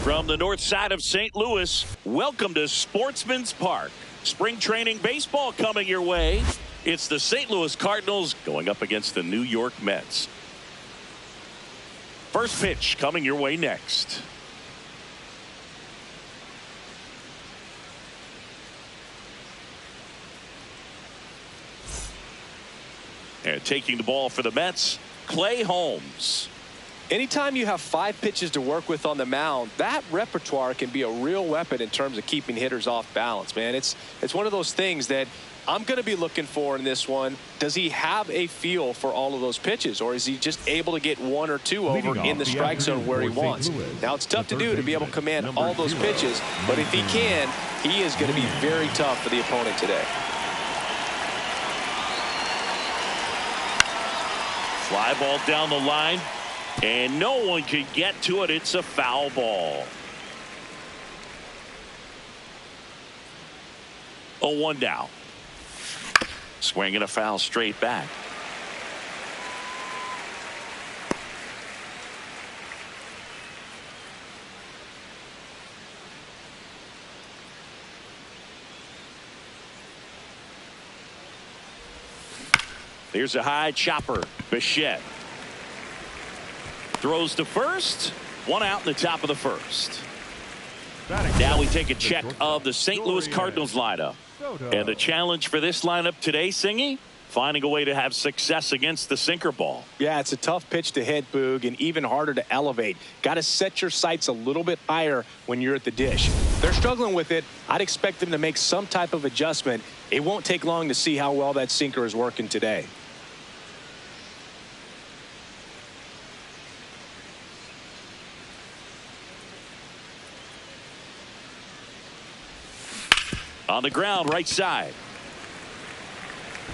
From the north side of St. Louis, welcome to Sportsman's Park. Spring training baseball coming your way. It's the St. Louis Cardinals going up against the New York Mets. First pitch coming your way next. And taking the ball for the Mets, Clay Holmes. Anytime you have 5 pitches to work with on the mound, that repertoire can be a real weapon in terms of keeping hitters off balance, man. It's one of those things that I'm going to be looking for in this one. Does he have a feel for all of those pitches, or is he just able to get 1 or 2 over in the strike zone where he wants? Now, it's tough to do to be able to command all those pitches, but if he can, he is going to be very tough for the opponent today. Fly ball down the line, and no one can get to it. It's a foul ball. 0-1 now. Swinging a foul straight back. Here's a high chopper. Bichette throws to first. 1 out in the top of the first. Now we take a check of the St. Louis Cardinals lineup. And the challenge for this lineup today, Singy, finding a way to have success against the sinker ball. Yeah, it's a tough pitch to hit, Boog, and even harder to elevate. Got to set your sights a little bit higher when you're at the dish. They're struggling with it. I'd expect them to make some type of adjustment. It won't take long to see how well that sinker is working today. On the ground, right side.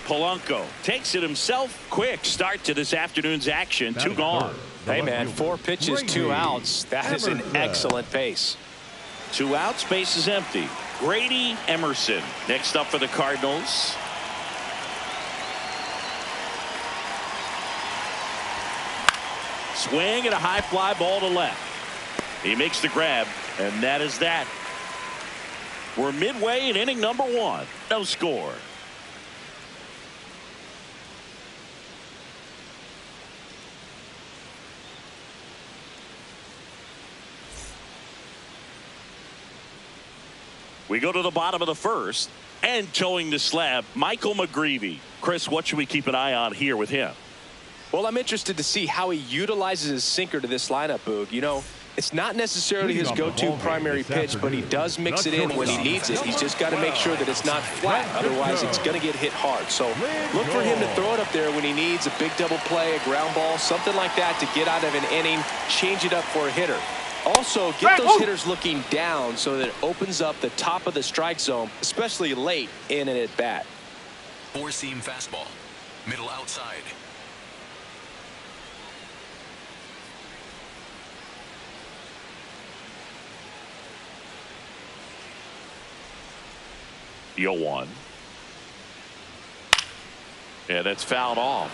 Polanco takes it himself. Quick start to this afternoon's action. 2 gone. Hey, man, 4 pitches, 2 outs. That is an excellent pace. 2 outs, base is empty. Grady Emerson next up for the Cardinals. Swing and a high fly ball to left. He makes the grab, and that is that. We're midway in inning number 1. No score. We go to the bottom of the first, and towing the slab, Michael McGreevy. Chris, what should we keep an eye on here with him? Well, I'm interested to see how he utilizes his sinker to this lineup, Boog. You know, it's not necessarily his go-to primary pitch, but he does mix it in when he needs it. He's just got to make sure that it's not flat. Otherwise, it's going to get hit hard. So look for him to throw it up there when he needs a big double play, a ground ball, something like that to get out of an inning, change it up for a hitter. Also, get those hitters looking down so that it opens up the top of the strike zone, especially late in an at-bat. 4-seam fastball. Middle outside. The 0-1. Yeah, that's fouled off.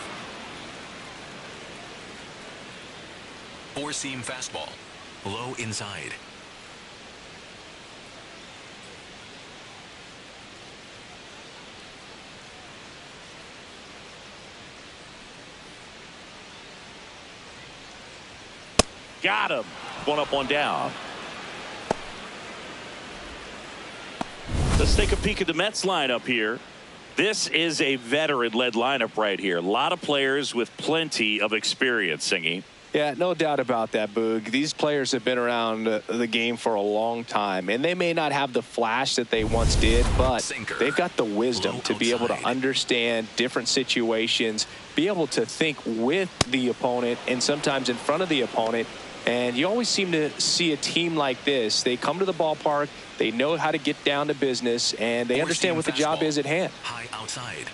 4-seam fastball. Low inside. Got him. 1 up, 1 down. Let's take a peek at the Mets lineup here. This is a veteran-led lineup right here. A lot of players with plenty of experience, Singy. Yeah, no doubt about that, Boog. These players have been around the game for a long time, and they may not have the flash that they once did, but they've got the wisdom to be able to understand different situations, be able to think with the opponent and sometimes in front of the opponent. And you always seem to see a team like this. They come to the ballpark, they know how to get down to business, and they understand what the job is at hand. High outside.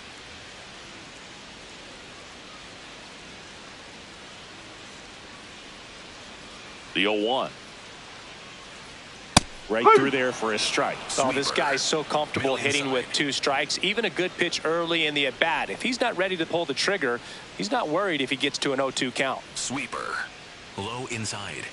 The 0-1. Right through there for a strike. Oh, this guy's so comfortable hitting with 2 strikes. Even a good pitch early in the at-bat. If he's not ready to pull the trigger, he's not worried if he gets to an 0-2 count. Sweeper. Low inside.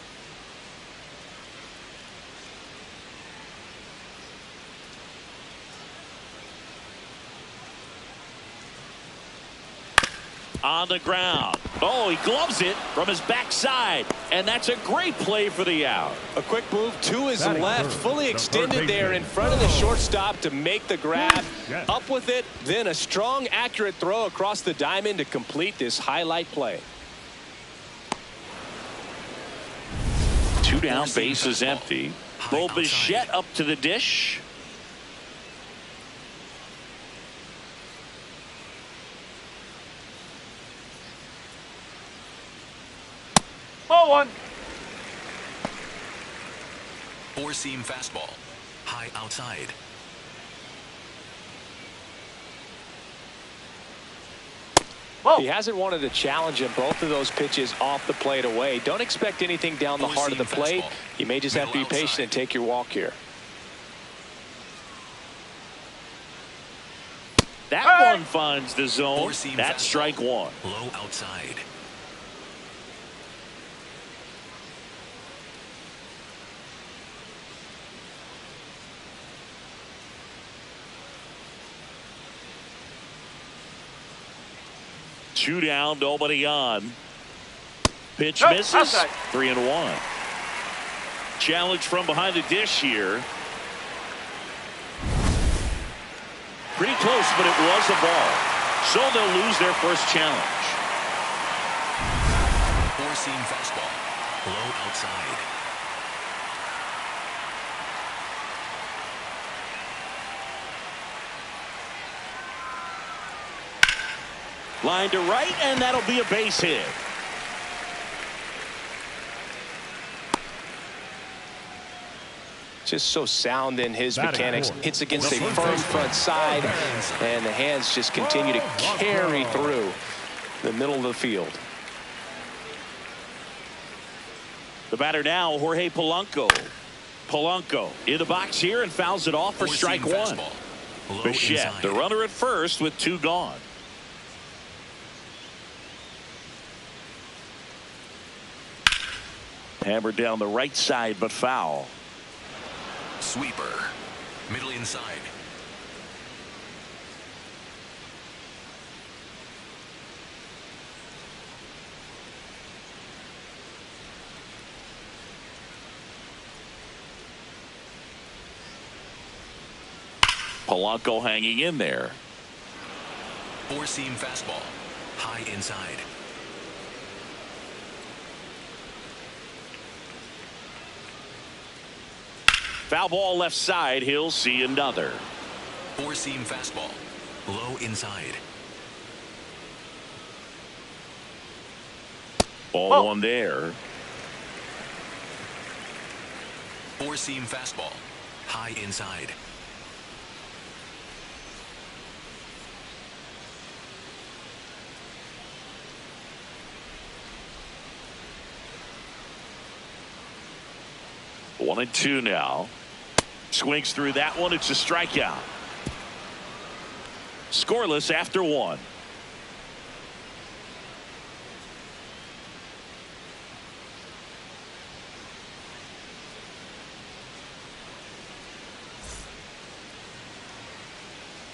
On the ground. Oh, he gloves it from his backside. And that's a great play for the out. A quick move to his left, fully extended there in front of the shortstop to make the grab. Up with it, then a strong, accurate throw across the diamond to complete this highlight play. 2 down, base is empty. Bo Bichette up to the dish. Ball 1. 4-seam fastball. High outside. Whoa. He hasn't wanted to challenge him. Both of those pitches off the plate away. Don't expect anything down the heart of the plate. You may just have to be patient and take your walk here. That one finds the zone. That's strike 1. Low outside. Two down, nobody on. Pitch misses. Outside. 3-1. Challenge from behind the dish here. Pretty close, but it was a ball. So they'll lose their first challenge. 4-seam fastball. Low outside. Line to right, and that'll be a base hit. Just so sound in his mechanics. Hits against a firm front side, and the hands just continue to carry through the middle of the field. The batter now, Jorge Polanco. Polanco in the box here and fouls it off for strike 1. Bichette, the runner at first with 2 gone. Hammered down the right side, but foul. Sweeper. Middle inside. Polanco hanging in there. 4-seam fastball. High inside. Foul ball left side. He'll see another. 4-seam fastball. Low inside. Ball 1 there. 4-seam fastball. High inside. One and 2 now. Swings through that one. It's a strikeout. Scoreless after 1.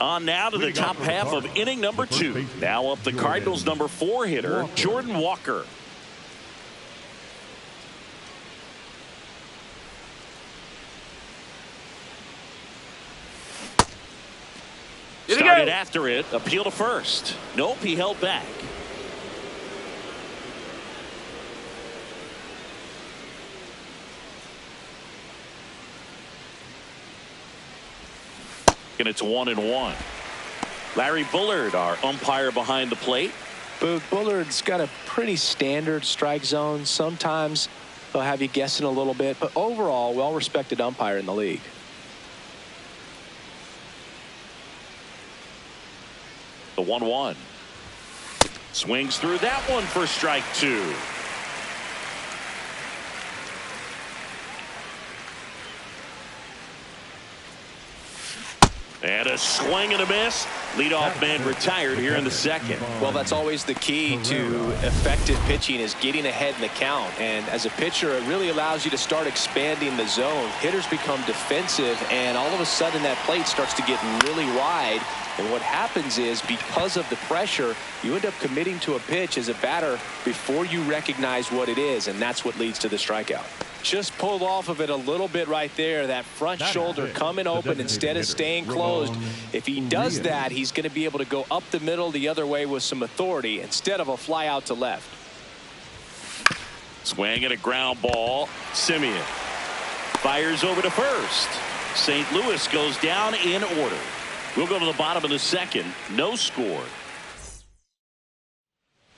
On now to the top half of inning number 2. Now up the Cardinals' number 4 hitter, Jordan Walker. Started after it. Appeal to first. Nope, he held back. And it's 1-1. Larry Bullard, our umpire behind the plate. Bullard's got a pretty standard strike zone. Sometimes they'll have you guessing a little bit, but overall, well-respected umpire in the league. The 1-1. Swings through that one for strike 2. And a swing and a miss. Leadoff man retired here in the second. Well, that's always the key to effective pitching, is getting ahead in the count. And as a pitcher, it really allows you to start expanding the zone. Hitters become defensive, and all of a sudden that plate starts to get really wide. And what happens is, because of the pressure, you end up committing to a pitch as a batter before you recognize what it is, and that's what leads to the strikeout. Just pulled off of it a little bit right there. That front shoulder coming open instead of staying closed. If he does that, he's going to be able to go up the middle the other way with some authority instead of a fly out to left. Swing and a ground ball. Simeon fires over to first. St. Louis goes down in order. We'll go to the bottom of the second. No score.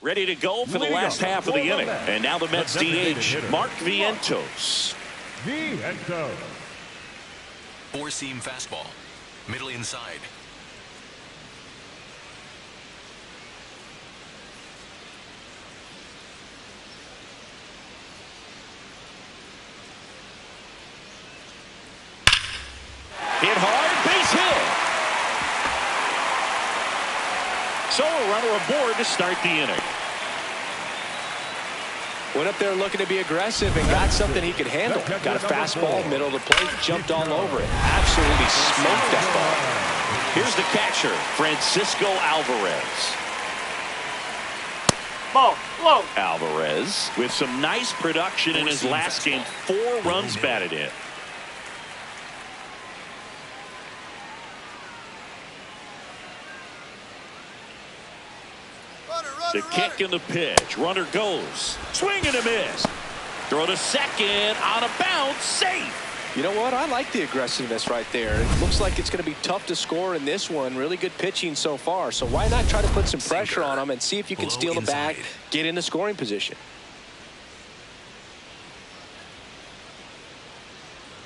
Ready to go for the last half of the inning. And now the Mets DH, Mark Vientos. Four-seam fastball. Middle inside. Hit hard, base hit. So a runner aboard to start the inning. Went up there looking to be aggressive and got something he could handle. Got a fastball, middle of the plate, jumped all over it. Absolutely smoked that ball. Here's the catcher, Francisco Alvarez. Ball, low. Alvarez with some nice production in his last game. 4 runs batted in. The kick and the pitch. Runner goes. Swing and a miss. Throw to second. On a bounce. Safe. You know what? I like the aggressiveness right there. It looks like it's going to be tough to score in this one. Really good pitching so far. So why not try to put some pressure on him and see if you can steal the bag, get in the scoring position.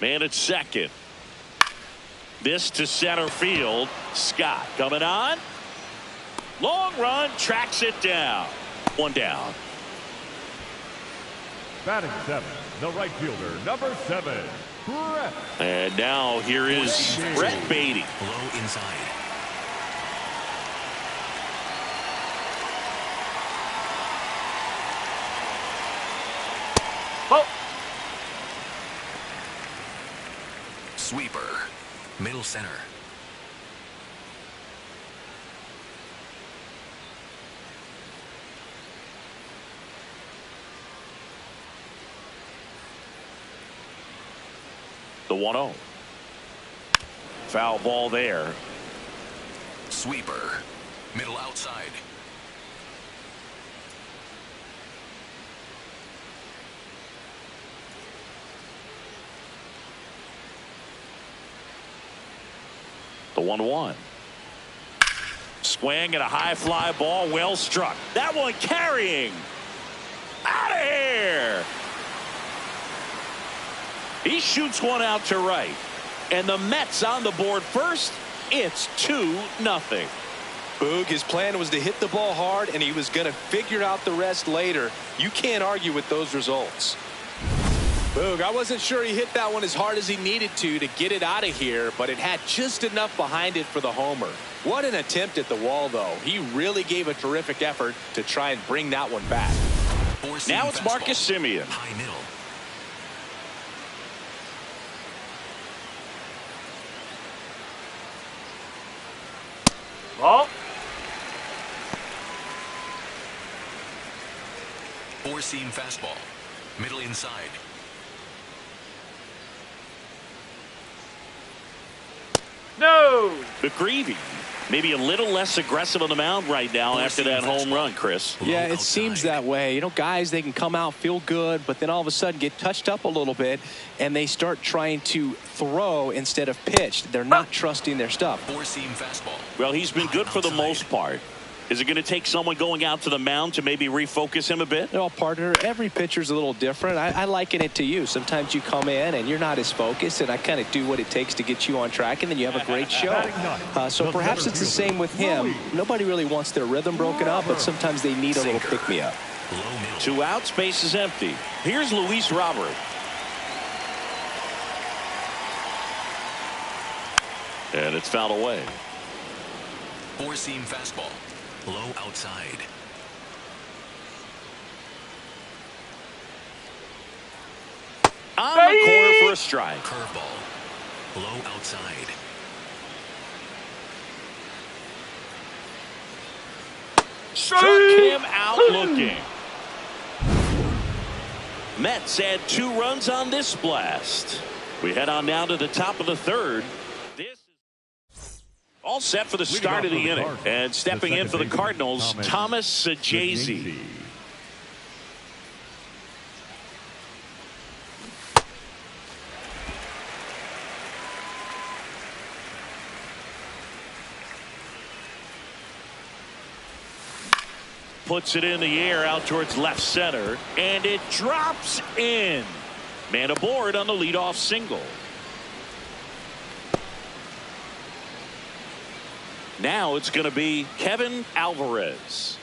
Man at second. This to center field. Scott coming on. Long run, tracks it down. 1 down. Batting 7, the right fielder, number 7, Brett. And now here is Brett Baty. Low inside. Ball. Sweeper. Middle center. The 1-0. Foul ball there. Sweeper. Middle outside. The 1-1. Swing and a high fly ball, well struck. That one carrying. Out of here. He shoots one out to right. And the Mets on the board first. It's 2-0. Boog, his plan was to hit the ball hard, and he was going to figure out the rest later. You can't argue with those results. Boog, I wasn't sure he hit that one as hard as he needed to get it out of here, but it had just enough behind it for the homer. What an attempt at the wall, though. He really gave a terrific effort to try and bring that one back. Now it's Marcus Simeon. High middle. Ball. Four-seam fastball. Middle inside. No. McGreevy maybe a little less aggressive on the mound right now after that home run, Chris. Yeah, it seems that way. You know, guys, they can come out, feel good, but then all of a sudden get touched up a little bit, and they start trying to throw instead of pitch. They're not trusting their stuff. Four-seam fastball. Well, he's been good for the most part. Is it going to take someone going out to the mound to maybe refocus him a bit? Well, partner, every pitcher's a little different. I liken it to you. Sometimes you come in and you're not as focused, and I kind of do what it takes to get you on track, and then you have a great show. So perhaps it's the same with him. Nobody really wants their rhythm broken up, but sometimes they need a little pick-me-up. 2 outs, base is empty. Here's Luis Robert. And it's fouled away. Four-seam fastball. Low outside. On the corner for a strike. Curveball. Low outside. Struck him out looking. Mets add 2 runs on this blast. We head on down to the top of the third. This is all set for the start of the inning. And stepping in for the Cardinals, Thomas Saggese. Puts it in the air out towards left center, and it drops in. Man aboard on the leadoff single. Now it's going to be Kevin Alvarez.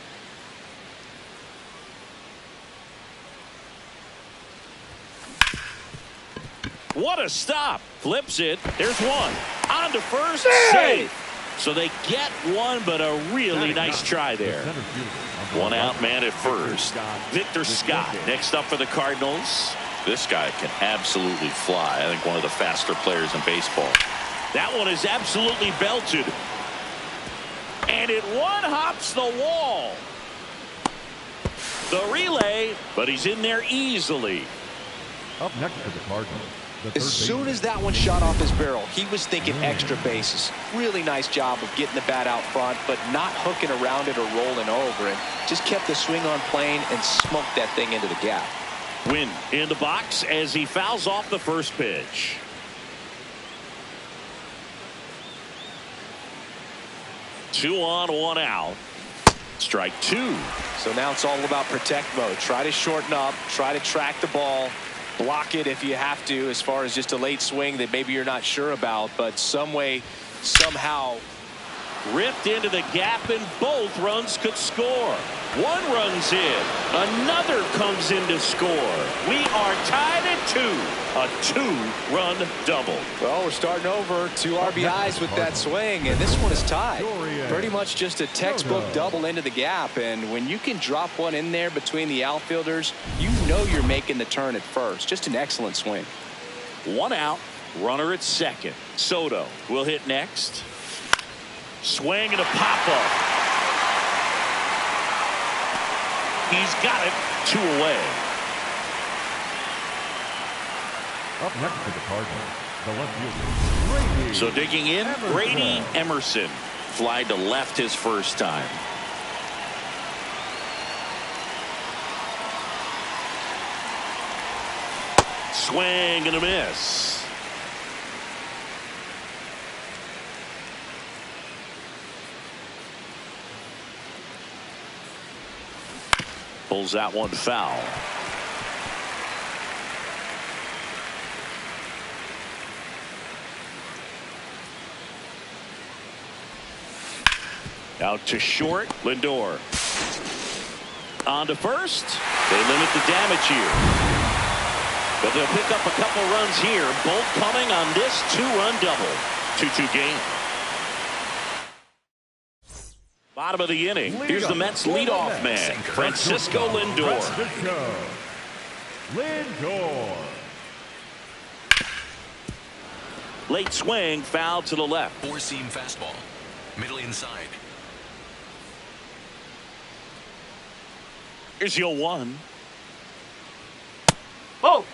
What a stop. Flips it. There's one. On to first. Safe. So they get one, but a really nice try there. 1 out, man at first. Victor Scott next up for the Cardinals. This guy can absolutely fly. I think one of the faster players in baseball. That one is absolutely belted. And it one-hops the wall. The relay, but he's in there easily. Up next to the Cardinals. As soon as that one shot off his barrel, he was thinking extra bases. Really nice job of getting the bat out front, but not hooking around it or rolling over it. Just kept the swing on plane and smoked that thing into the gap. Win in the box as he fouls off the first pitch. Two on, 1 out. Strike 2. So now it's all about protect mode. Try to shorten up, try to track the ball, block it if you have to, as far as just a late swing that maybe you're not sure about, but some way, somehow. Ripped into the gap, and both runs could score. One run's in. Another comes in to score. We are tied at 2. A 2-run double. Well, we're starting over. 2 RBIs with that swing, and this one is tied. Pretty much just a textbook double into the gap, and when you can drop one in there between the outfielders, you know you're making the turn at first. Just an excellent swing. 1 out. Runner at second. Soto will hit next. Swing and a pop-up. He's got it. 2 away. Up next to the Cardinals, the left fielder, Brady. So digging in, Brady Emerson. Fly to left his first time. Swing and a miss. Pulls that one foul. Out to short, Lindor. On to first. They limit the damage here. But they'll pick up a couple runs here, both coming on this 2-run double. 2-2 game. Bottom of the inning. Here's the Mets leadoff man, Francisco Lindor. Lindor. Late swing, foul to the left. Four-seam fastball. Middle inside. Here's your 1. Oh!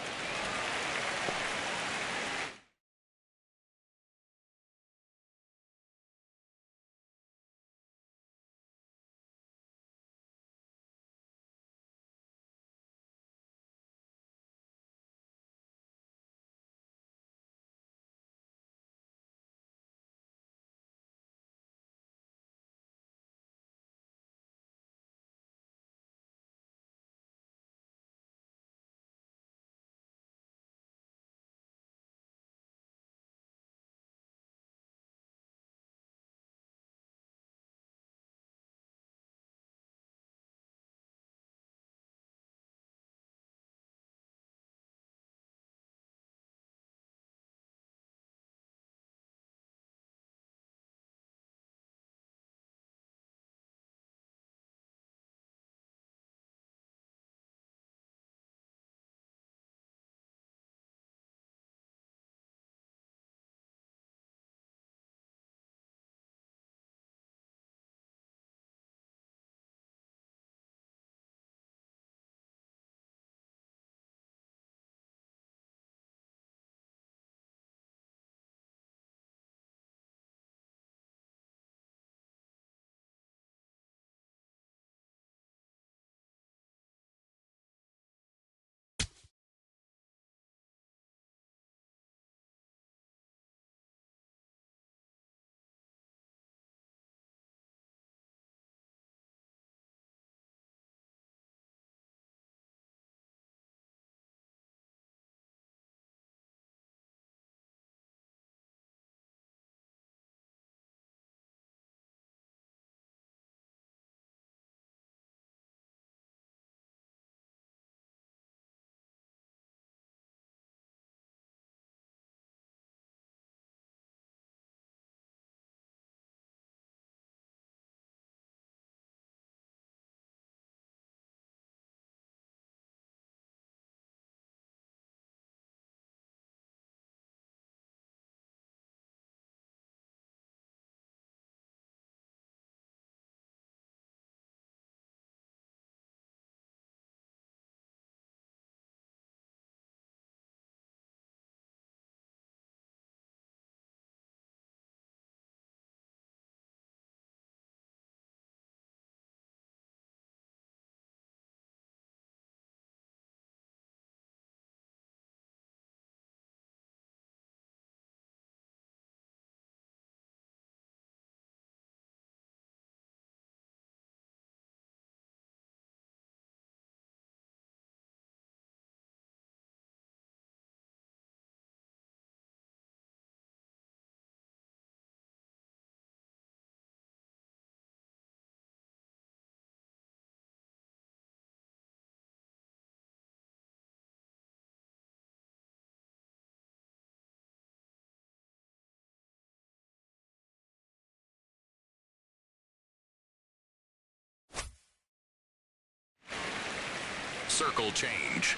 Circle change.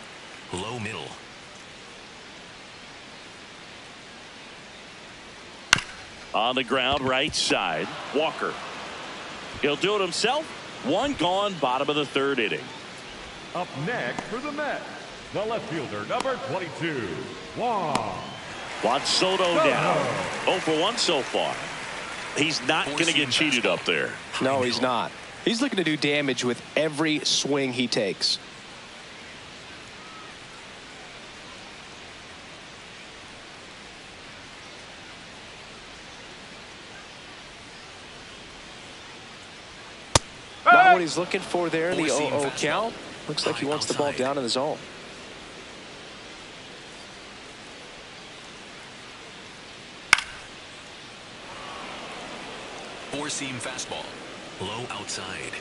Low middle. On the ground, right side. Walker. He'll do it himself. One gone, bottom of the third inning. Up next for the Mets, the left fielder, number 22, Juan Soto down. 0 for 1 so far. He's not going to get cheated up there. No, he's not. He's looking to do damage with every swing he takes. Not what he's looking for there in the 0-0 count. Looks like he wants the ball down in the zone. Four-seam fastball. Low outside.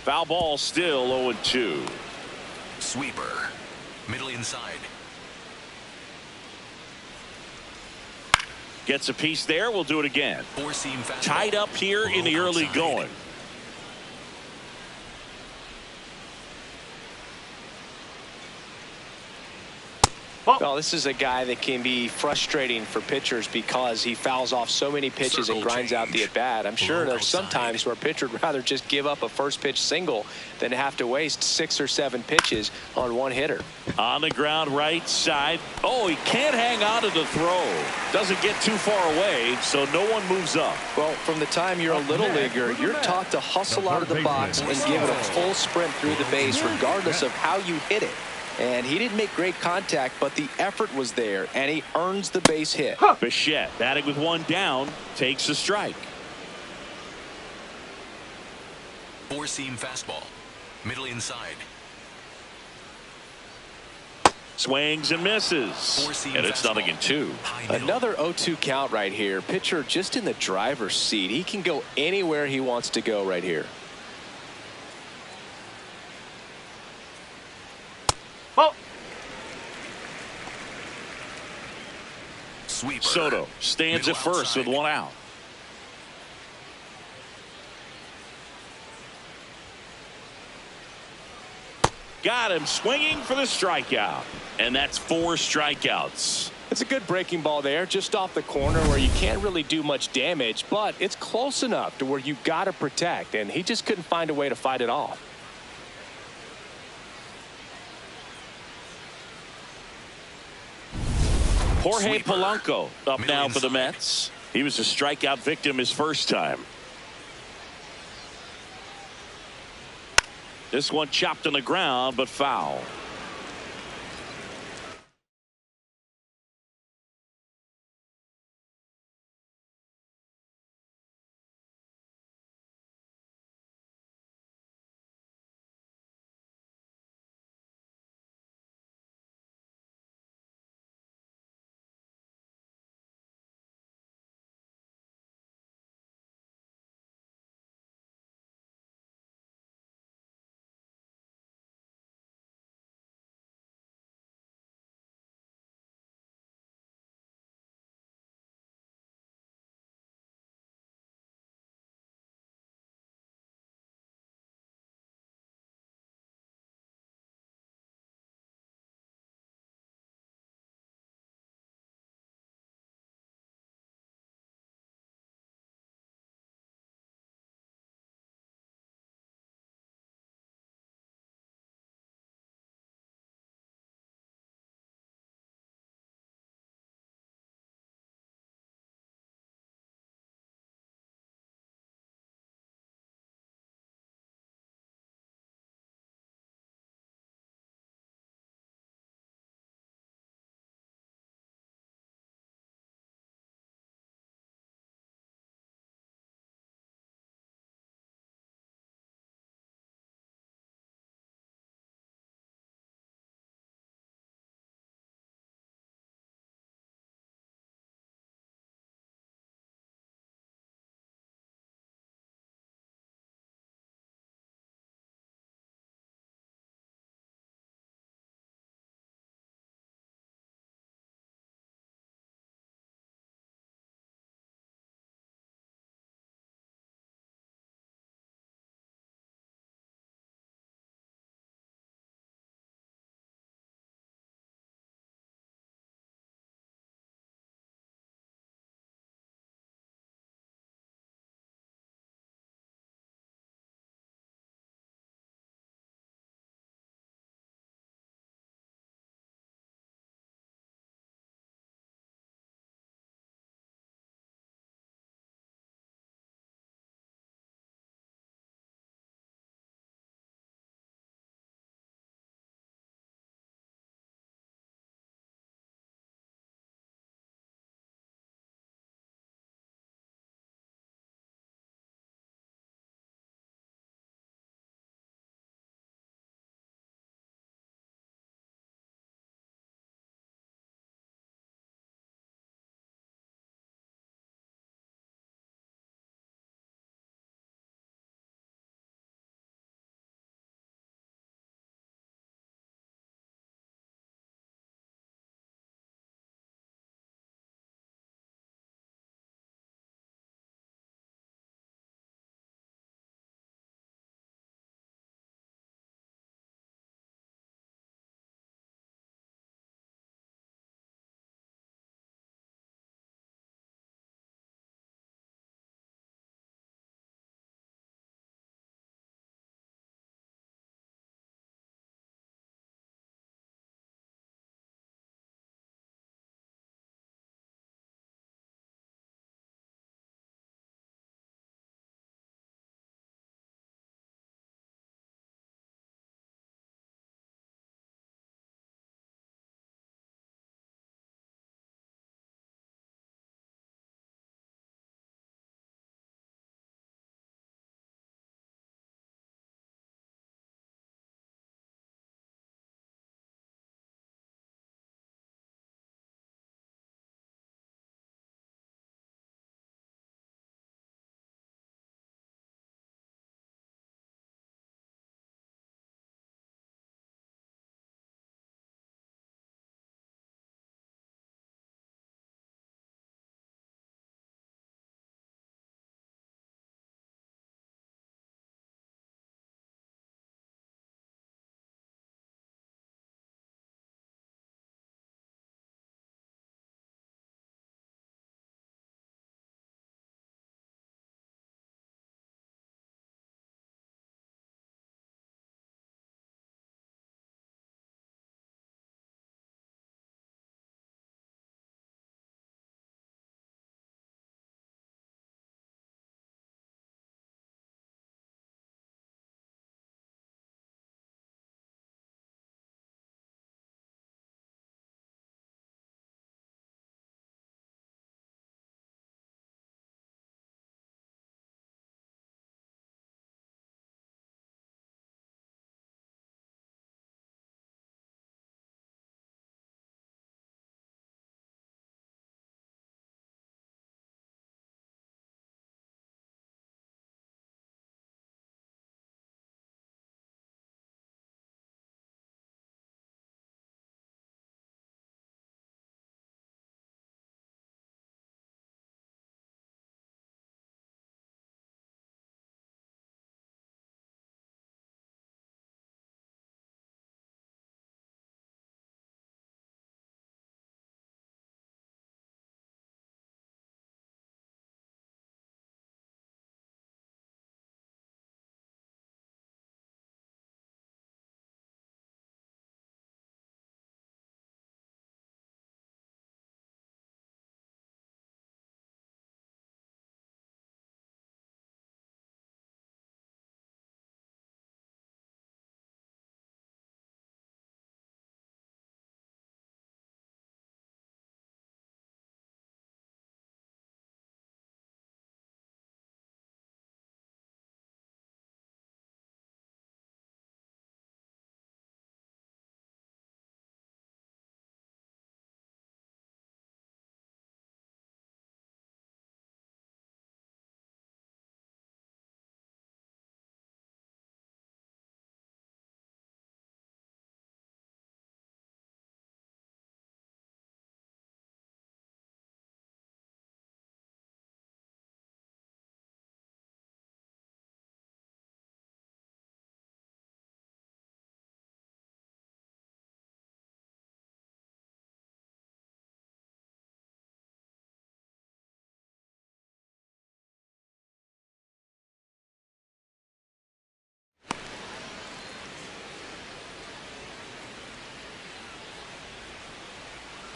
Foul ball, still 0-2. Sweeper. Middle inside. Gets a piece there. We'll do it again. Four-seam fastball. Tied up here in the early going. Well, this is a guy that can be frustrating for pitchers because he fouls off so many pitches and grinds out the at-bat. I'm sure there's some times where a pitcher would rather just give up a first-pitch single than have to waste 6 or 7 pitches on one hitter. On the ground, right side. Oh, he can't hang on to the throw. Doesn't get too far away, so no one moves up. Well, from the time you're a little leaguer, you're taught to hustle out of the box and give it a full sprint through the base regardless of how you hit it. And he didn't make great contact, but the effort was there, and he earns the base hit. Bichette batting with one down, takes a strike. Four-seam fastball. Middle inside. Swings and misses. And it's nothing in 2. Another 0-2 count right here. Pitcher just in the driver's seat. He can go anywhere he wants to go right here. Sweeper. Soto stands at first with one out. Got him swinging for the strikeout. And that's 4 strikeouts. It's a good breaking ball there, just off the corner where you can't really do much damage, but it's close enough to where you got to protect, and he just couldn't find a way to fight it off. Jorge Sweeper. Polanco up Middle now for the inside. Mets. He was a strikeout victim his first time. This one chopped on the ground, but foul.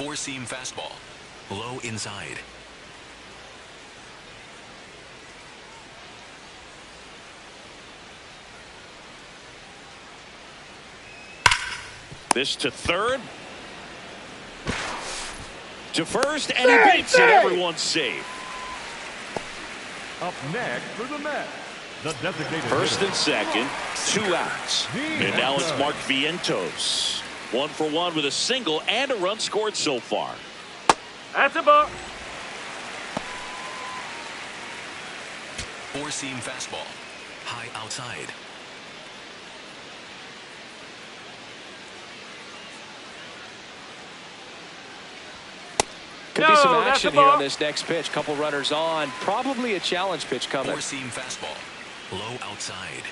Four-seam fastball. Low inside. This to third. To first, and he beats it. Everyone's safe. Up next for the Mets, the designated First hitter. and second, 2 outs. And now it's Mark Vientos. 1 for 1 with a single and a run scored so far. That's a ball. Four-seam fastball. High outside. Could be some No, that's action a here ball. on this next pitch. Couple runners on. Probably a challenge pitch coming. Four-seam fastball. Low outside.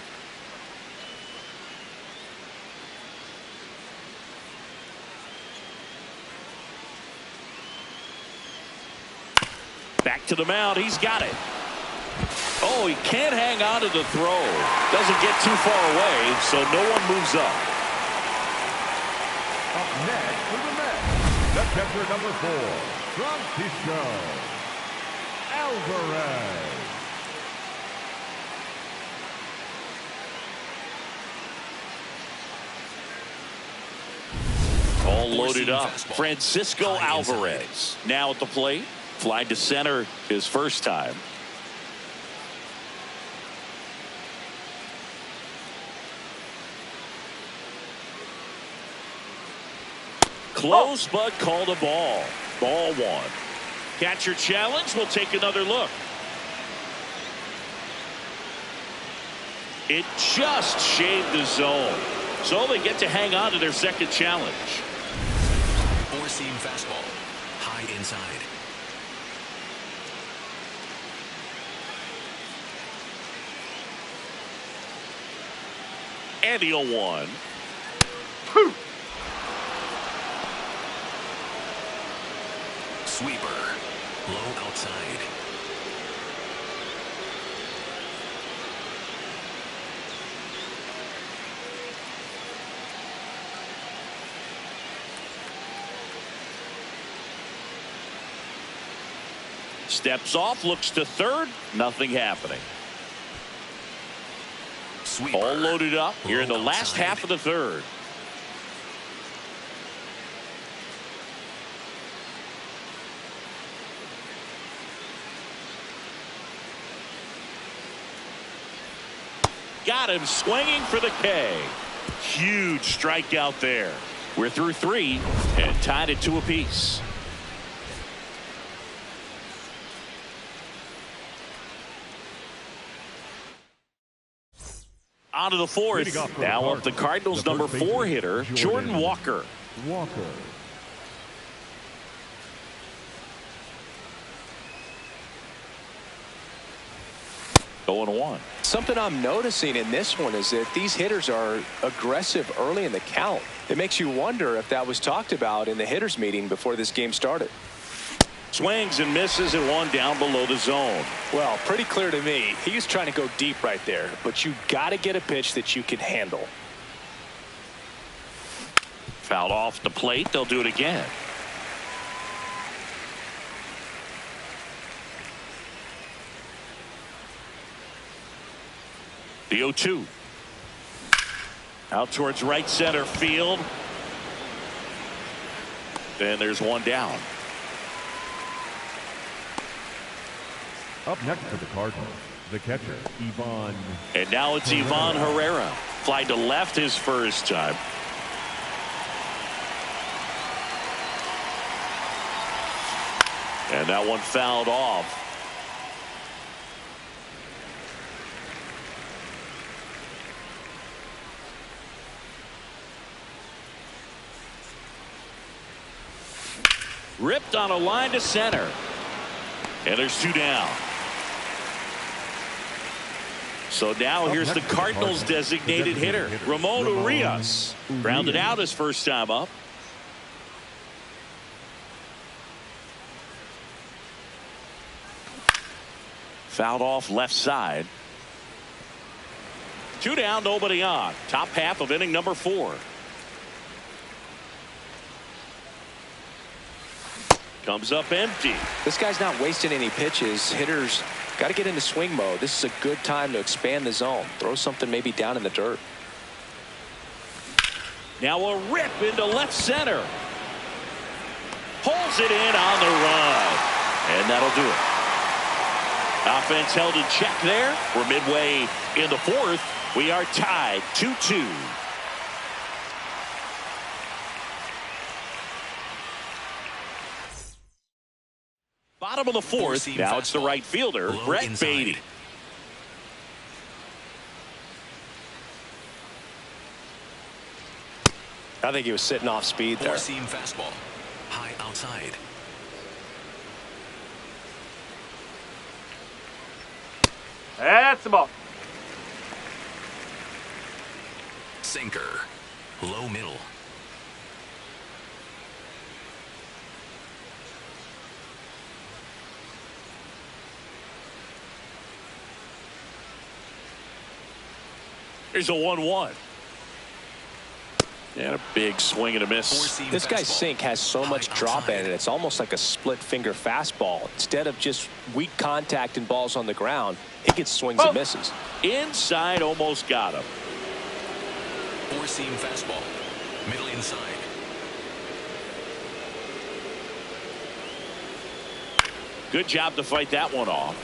Back to the mound. He's got it. Oh, he can't hang on to the throw. Doesn't get too far away, so no one moves up. Up next for the Mets, the catcher number 4, Francisco Alvarez. All loaded Four-seam up. fastball. Francisco High inside. Alvarez now at the plate. Fly to center his first time. Close, but called a ball. Ball 1. Catcher challenge. We'll take another look. It just shaved the zone. So they get to hang on to their second challenge. Four-seam fastball. High inside. And the 0-1. Sweeper. Low outside. Steps off, looks to third. Nothing happening. Sweeper. All loaded up here in the Low last outside. half of the third. Got him swinging for the K. Huge strikeout there. We're through 3 and tied at 2 apiece. On to the 4th. Leading off for Now the up the Cardinals' number 4 hitter, Jordan Walker. Walker. Going 1. Something I'm noticing in this one is that these hitters are aggressive early in the count. It makes you wonder if that was talked about in the hitters meeting before this game started. Swings and misses and 1 down below the zone. Well, pretty clear to me. He was trying to go deep right there, but you got to get a pitch that you can handle. Fouled off the plate. They'll do it again. The 0-2. Out towards right center field. And there's 1 down. Up next for the Cardinals, the catcher, Ivan. And now it's Ivan Herrera. Fly to left his first time. And that one fouled off. Ripped on a line to center. And there's 2 down. So now here's the Cardinals' designated hitter, Ramon Urias. Grounded out his first time up. Fouled off left side. 2 down, nobody on. Top half of inning number 4. comes up empty. This guy's not wasting any pitches. Hitters got to get into swing mode. This is a good time to expand the zone. Throw something maybe down in the dirt. Now a rip into left center. Pulls it in on the run. And that'll do it. Offense held in check there. We're midway in the fourth. We are tied 2-2. Bottom of the fourth. Now it's the right fielder, Brett Baty. I think he was sitting off speed there. Four-seam fastball. High outside. That's the ball. Sinker. Low middle. Here's a 1-1. And a big swing and a miss. This guy's sink has so much drop in it. It's almost like a split finger fastball. Instead of just weak contact and balls on the ground, he gets swings and misses. Inside, almost got him. Four-seam fastball. Middle inside. Good job to fight that one off.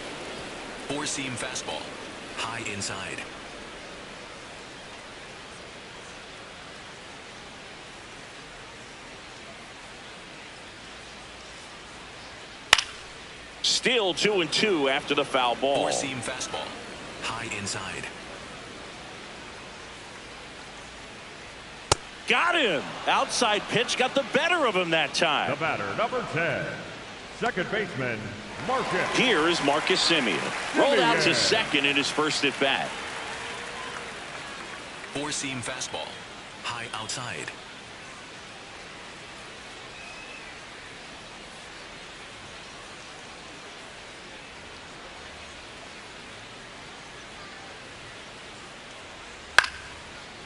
Four-seam fastball. High inside. Still 2-2 after the foul ball. Four-seam fastball. High inside. Got him. Outside pitch got the better of him that time. The batter, number 10, second baseman, Marcus. Here is Marcus Semien. Rolled out to second in his first at bat. Four-seam fastball. High outside.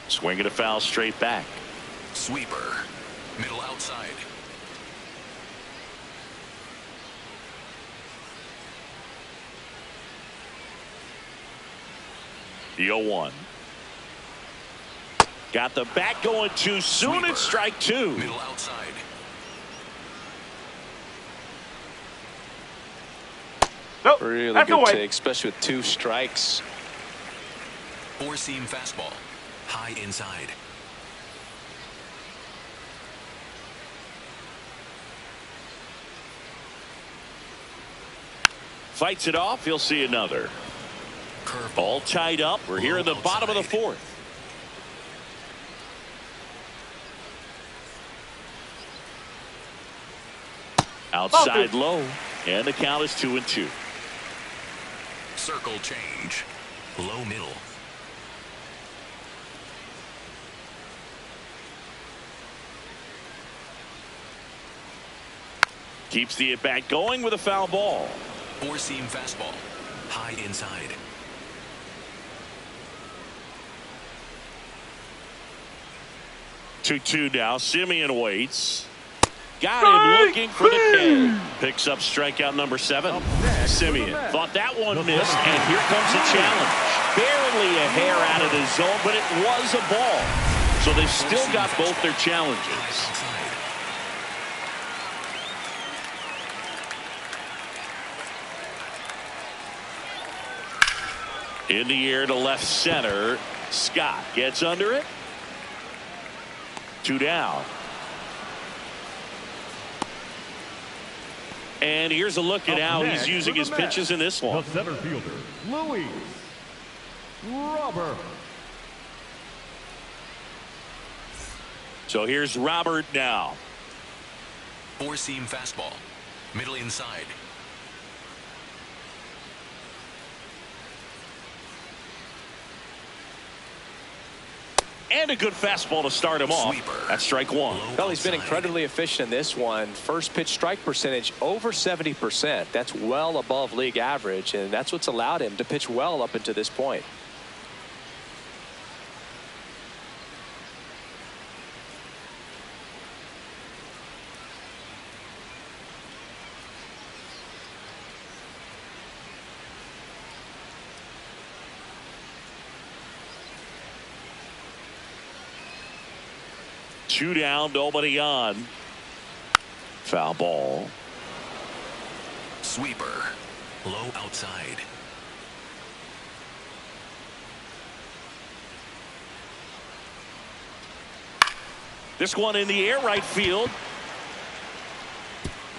Swinging a foul straight back. Sweeper. Middle outside. The 0-1. Got the bat going too soon. Sweeper. It's strike two. Middle outside. Nope. Really That's good away. take, especially with 2 strikes. Four-seam fastball. High inside. Fights it off. He'll see another. Curveball. All tied up. We're here in the bottom of the outside. fourth. Outside low. And the count is 2-2. Circle change. Low middle. Keeps the at bat going with a foul ball. Four-seam fastball. High inside. Two now. Semien waits. Got him looking for the K. Picks up strikeout number 7. Semien thought that one missed, and here comes the challenge. Barely a hair out of the zone, but it was a ball. So they've still got both their challenges. Outside. In the air to left center. Scott gets under it. 2 down. And here's a look at how he's using his pitches in this one. The center fielder, Luis Robert. So here's Robert now. Four-seam fastball. Middle inside. And a good fastball to start him off. Sweeper. That's strike 1. Well, he's been Outside. incredibly efficient in this one. First pitch strike percentage over 70%. That's well above league average, and that's what's allowed him to pitch well up until this point. 2 down, nobody on. Foul ball. Sweeper. Low outside. This one in the air right field.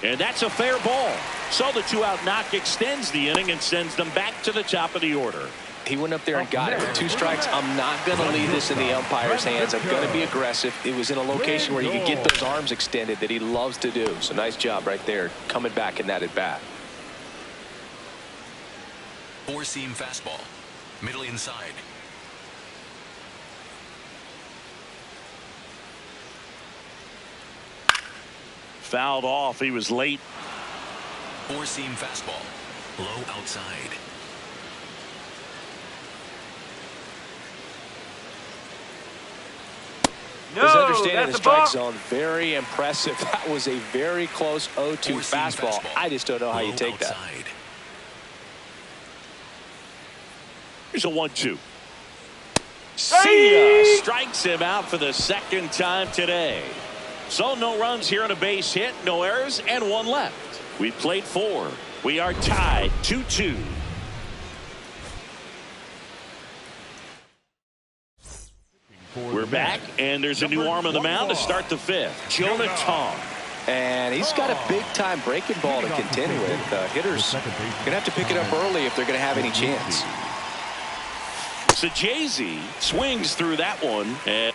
And that's a fair ball. So the 2-out knock extends the inning and sends them back to the top of the order. He went up there and got it with 2 strikes. I'm not going to leave this in the umpire's hands. I'm going to be aggressive. It was in a location where he could get those arms extended that he loves to do. So nice job right there coming back in that at bat. 4-seam fastball. Middle inside. Fouled off. He was late. 4-seam fastball. Low outside. No, His understanding of that's the a ball. strike zone, very impressive. That was a very close 0-2 fastball. I just don't know how you take that. Here's a 1-2. See ya. Strikes him out for the second time today. So no runs here on a base hit, no errors, and 1 left. We played 4. We are tied 2-2. We're back, and there's a new arm on the mound to start the 5th. Jonah Tong. And he's got a big-time breaking ball to contend with. Hitters going to have to pick it up early if they're going to have any chance. Sajazi swings through that one. And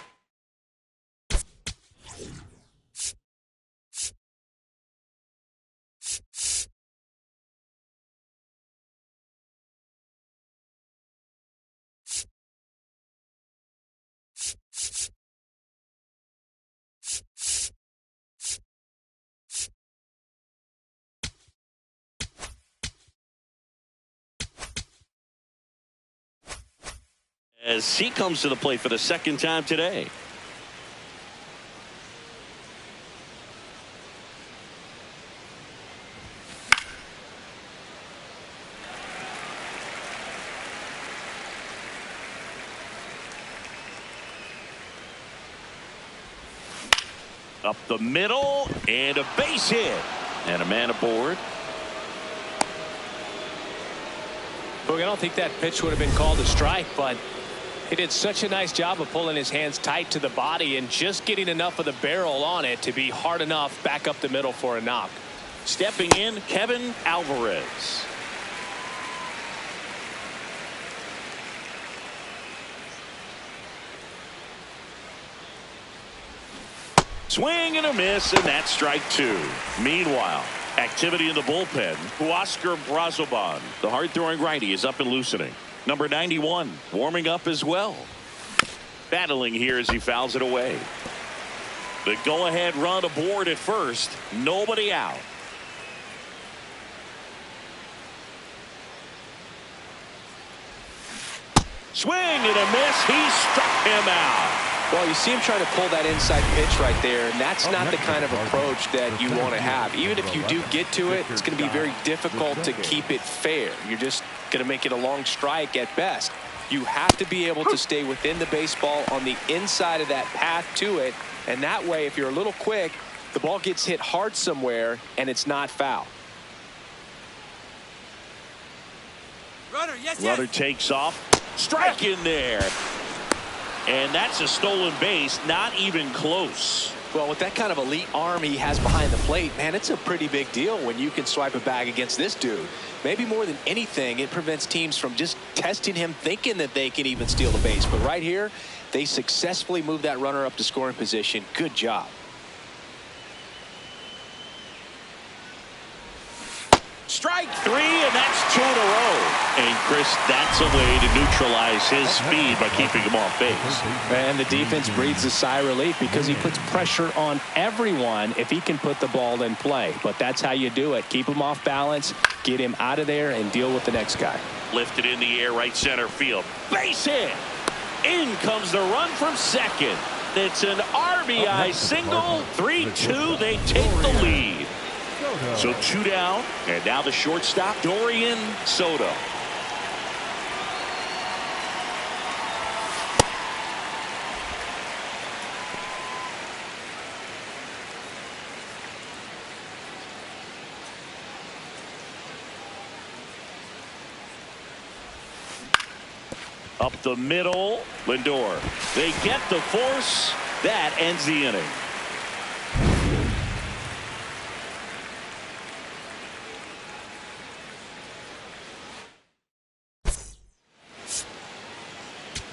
as he comes to the plate for the second time today. Up the middle and a base hit and a man aboard. Look, I don't think that pitch would have been called a strike, but he did such a nice job of pulling his hands tight to the body and just getting enough of the barrel on it to be hard enough back up the middle for a knock. Stepping in, Kevin Alvarez. Swing and a miss, and that's strike 2. Meanwhile, activity in the bullpen. Huascar Brazoban, the hard-throwing righty, is up and loosening. Number 91 warming up as well. Battling here as he fouls it away. The go-ahead run aboard at first. Nobody out. Swing and a miss. He struck him out. Well, you see him trying to pull that inside pitch right there, and that's not the kind of approach that you want to have. Even if you do get to it, it's going to be very difficult to keep it fair. You're just going to make it a long strike at best. You have to be able to stay within the baseball on the inside of that path to it, and that way, if you're a little quick, the ball gets hit hard somewhere, and it's not foul. Runner takes off. Strike in there. And that's a stolen base, not even close. Well, with that kind of elite arm he has behind the plate, man, it's a pretty big deal when you can swipe a bag against this dude. Maybe more than anything, it prevents teams from just testing him, thinking that they can even steal the base. But right here, they successfully moved that runner up to scoring position. Good job. Strike 3, and that's 2 in a row. And, Chris, that's a way to neutralize his speed by keeping him off base. And the defense breathes a sigh of relief because he puts pressure on everyone if he can put the ball in play. But that's how you do it. Keep him off balance, get him out of there, and deal with the next guy. Lifted in the air, right center field. Base hit. In comes the run from second. It's an RBI single. 3-2. They take the lead. So 2 down, and now the shortstop, Dorian Soto. Up the middle, Lindor. They get the force. That ends the inning.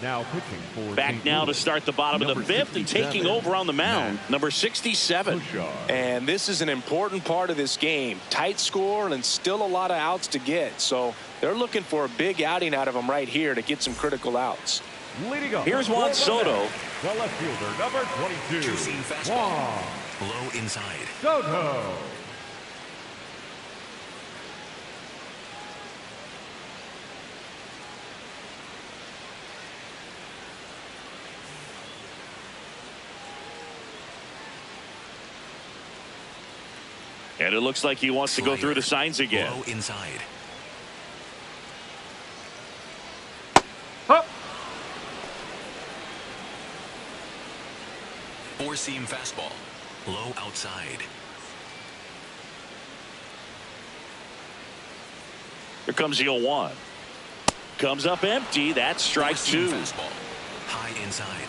Now pitching for Back St. now to Louis, start the bottom of the number fifth and taking 67, over on the mound, Matt number 67. Bouchard. And this is an important part of this game. Tight score and still a lot of outs to get. So they're looking for a big outing out of him right here to get some critical outs. Leading up Here's Juan for the Soto. Mets, the left fielder, number 22. Two-seam fastball. Juan Low inside. Soto. And it looks like he wants to go through the signs again. Low inside. Huh. Four-seam fastball. Low outside. Here comes the 0-1. Comes up empty. That's strike Four-seam two. fastball. High inside.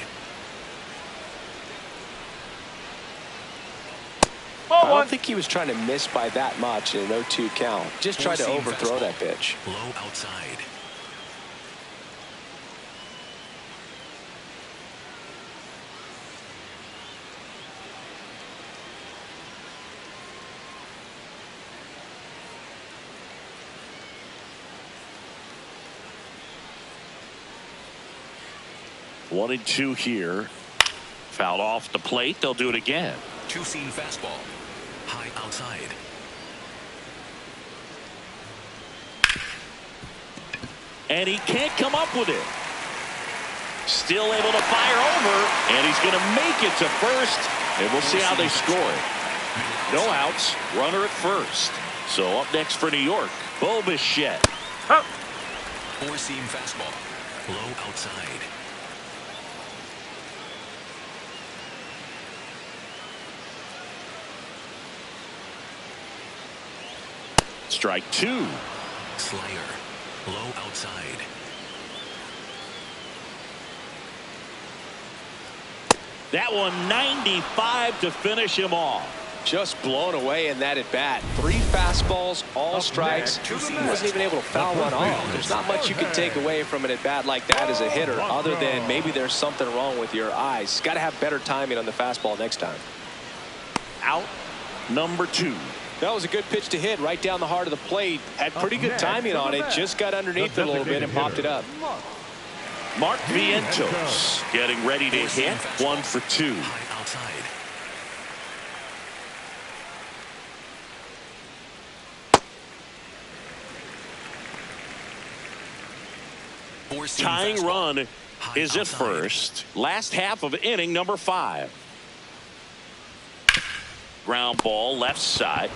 I don't think he was trying to miss by that much in an 0-2 count. Just tried to Four-seam overthrow fastball. that pitch. Low outside. One and two here. Fouled off the plate. They'll do it again. Two-seam fastball. High outside. And he can't come up with it. Still able to fire over. And he's going to make it to first. And we'll see how they score it. No outs. Runner at first. So up next for New York, Bo Bichette. Huh. Four-seam fastball. Low outside. Strike two. Slayer. Low outside. That one 95 to finish him off. Just blown away in that at bat. 3 fastballs, all strikes. He wasn't even able to foul one off. There's not much you can take away from an at bat like that as a hitter, other than maybe there's something wrong with your eyes. Got to have better timing on the fastball next time. Out number 2. That was a good pitch to hit right down the heart of the plate. Had pretty good timing on it. Just got underneath it a little bit and popped it up. Mark Vientos getting ready to hit. 1 for 2. High outside. Four-seam Tying fastball. run High is at outside. first. Last half of inning number 5. Ground ball left side.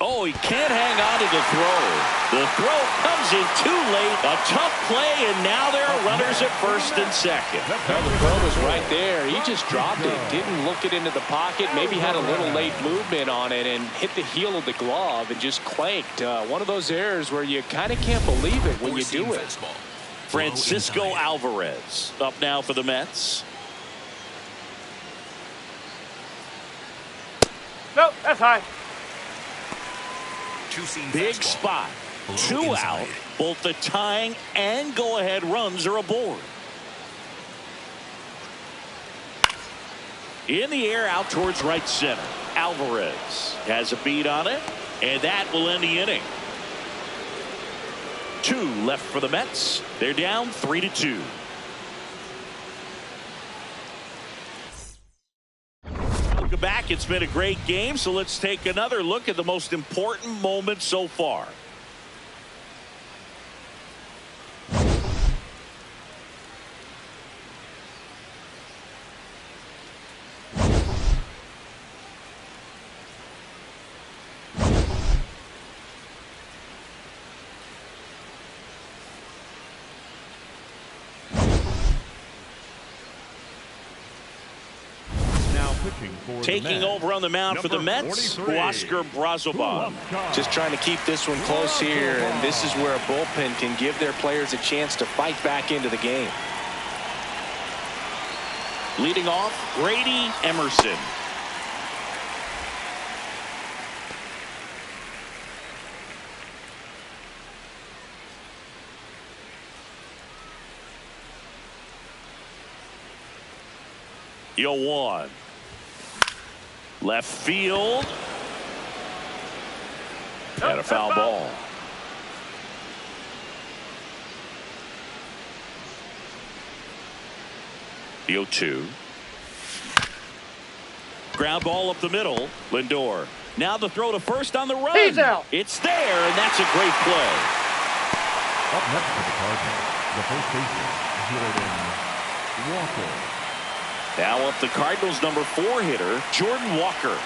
Oh, he can't hang on to the throw. The throw comes in too late. A tough play, and now there are runners at first and second. Well, the throw was right there. He just dropped it. Didn't look it into the pocket. Maybe had a little late movement on it and hit the heel of the glove and just clanked. One of those errors where you kind of can't believe it when you do Four-seam it. fastball. Francisco Low inside. Alvarez up now for the Mets. Nope, that's high. Two-seam Big fastball. spot. Low 2 inside. out. Both the tying and go-ahead runs are aboard. In the air out towards right center. Alvarez has a beat on it, and that will end the inning. 2 left for the Mets. They're down 3-2. Welcome back. It's been a great game, so let's take another look at the most important moments so far. pitching for the Taking Mets, over on the mound for the number Mets, 43, Oscar Brazoban. Just trying to keep this one close here, and this is where a bullpen can give their players a chance to fight back into the game. Leading off, Grady Emerson. Yo one. Left field. And a foul ball. The 0-2. Ground ball up the middle. Lindor. Now the throw to first on the run. He's out. It's there, and that's a great play. Up next for the Cardinals, the first baseman, Jordan Walker. Now up the Cardinals' number 4 hitter, Jordan Walker.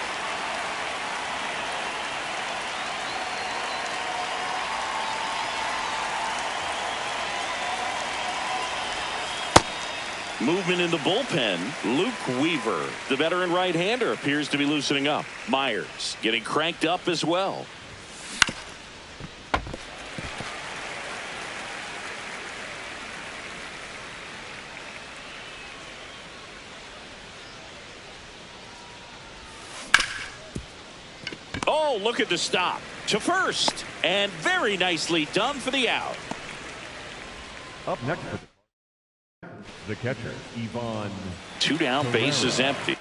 Movement in the bullpen, Luke Weaver. The veteran right-hander appears to be loosening up. Myers getting cranked up as well. Oh, look at the stop. To first. And very nicely done for the out. Up next for the catcher, Ivan. 2 down, base is empty.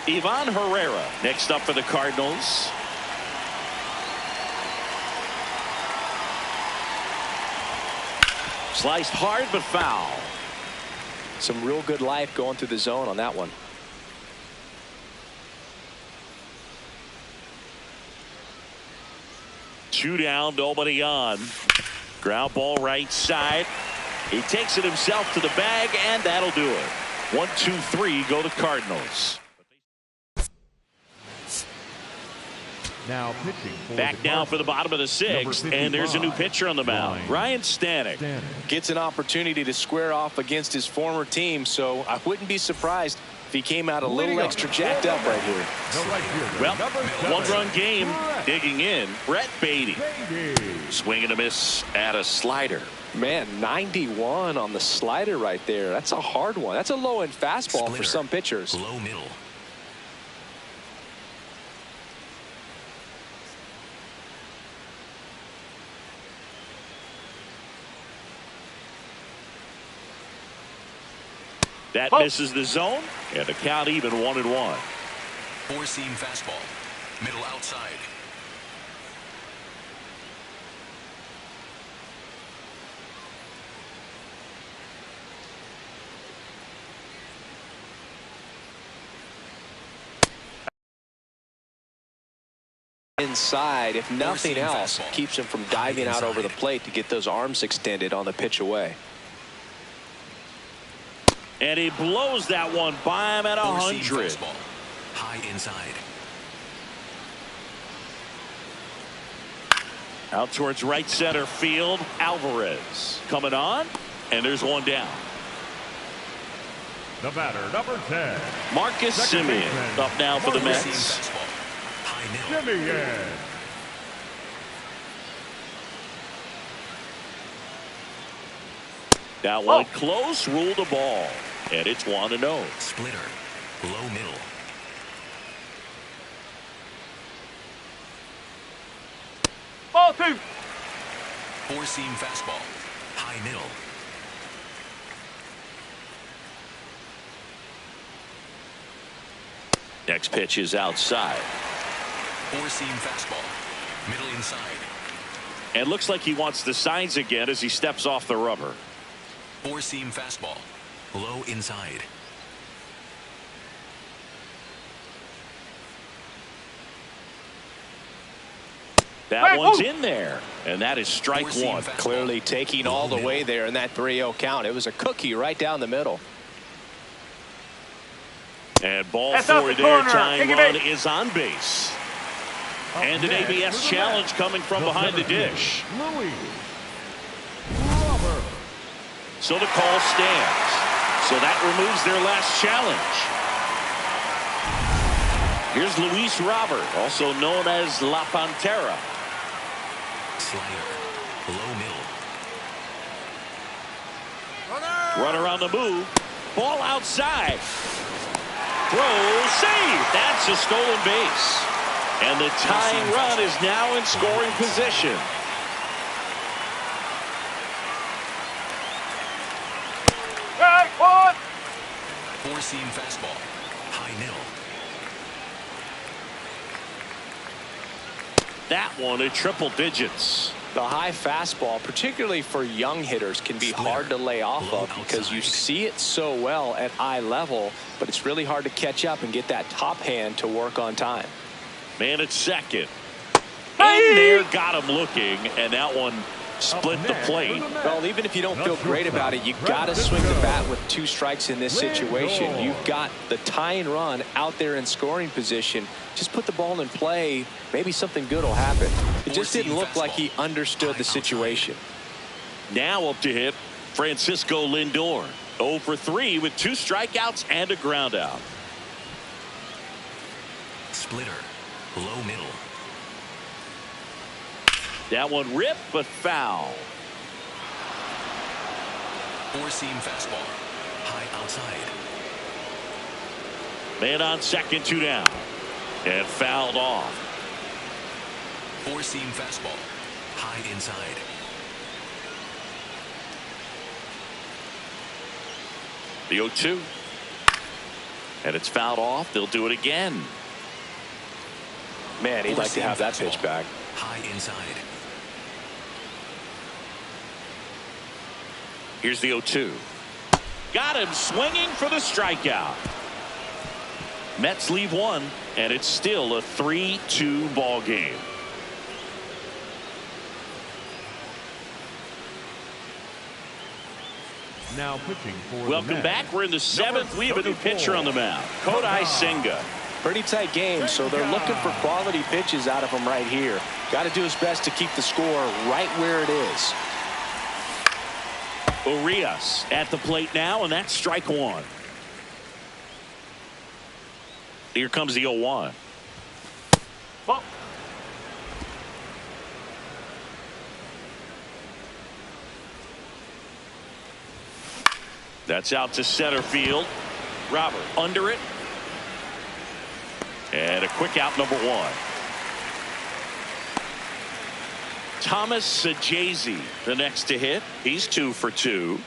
Ivan Herrera next up for the Cardinals. Sliced hard but foul. Some real good life going through the zone on that one. Two down, nobody on. Ground ball right side. He takes it himself to the bag, and that'll do it. 1, 2, 3 go the Cardinals. Now pitching for Back the down Cardinals, for the bottom of the 6th, and there's a new pitcher on the mound. Ryan Stanek. Gets an opportunity to square off against his former team, so I wouldn't be surprised if he came out a little extra jacked up right here. Well, One-run game. Digging in, Brett Beatty. Swing and a miss at a slider. Man, 91 on the slider right there. That's a hard one. That's a low-end fastball Splitter. for some pitchers. Low middle. That misses the zone, and the count even 1-1. Four-seam fastball. Middle outside. Inside, if nothing Four-seam else, fastball. keeps him from diving out over the plate to get those arms extended on the pitch away. And he blows that one by him at Four-seam 100. fastball. High inside. Out towards right center field, Alvarez coming on, and there's one down. the batter, number 10, Marcus Second Semien baseman, up now for the Marcus Four-seam Mets. fastball. High middle. Semien. That one close, ruled the ball, and it's 1-0. Splitter. Low middle. Ball 2. Four-seam fastball. High middle. Next pitch is outside, Four-seam fastball. Middle inside. and looks like he wants the signs again as he steps off the rubber. Four-seam fastball. Low inside. That one's in there, and that is strike one. Clearly taking all the way there in that 3-0 count. It was a cookie right down the middle. And ball four there. Tying run is on base. And an ABS challenge coming from behind the dish. So the call stands. So that removes their last challenge. Here's Luis Robert, also known as La Pantera. Slider, low middle. Runner on the move. Ball outside. Throw, save. That's a stolen base. And the tying run is now in scoring position. Four-seam fastball, high middle. That one at triple digits. The high fastball, particularly for young hitters, can be hard to lay off of because you see it so well at eye level, but it's really hard to catch up and get that top hand to work on time. Man at second. In there, got him looking, and that one split the plate. Well, even if you don't feel great about it, you got to swing the bat with 2 strikes in this situation. You've got the tying run out there in scoring position. Just put the ball in play. Maybe something good will happen. It just didn't look like he understood the situation. Now up to hit Francisco Lindor. 0 for 3 with 2 strikeouts and a ground out. Splitter, low middle. That one ripped, but foul. Four-seam fastball, high outside. Man on second, 2 down. And fouled off. Four-seam fastball, high inside. The 0-2. And it's fouled off. They'll do it again. Man, he'd like to have that pitch back. High inside. Here's the 0-2. Got him swinging for the strikeout. Mets leave one, and it's still a 3-2 ball game. Now pitching for Welcome back. We're in the 7th. We have a new pitcher on the mound, Kodai Senga. Pretty tight game, so they're looking for quality pitches out of him right here. Got to do his best to keep the score right where it is. Urias at the plate now, and that's strike one. Here comes the 0-1. That's out to center field. Robert under it. And a quick out, number 1. Thomas Sajazi, the next to hit. He's 2 for 2.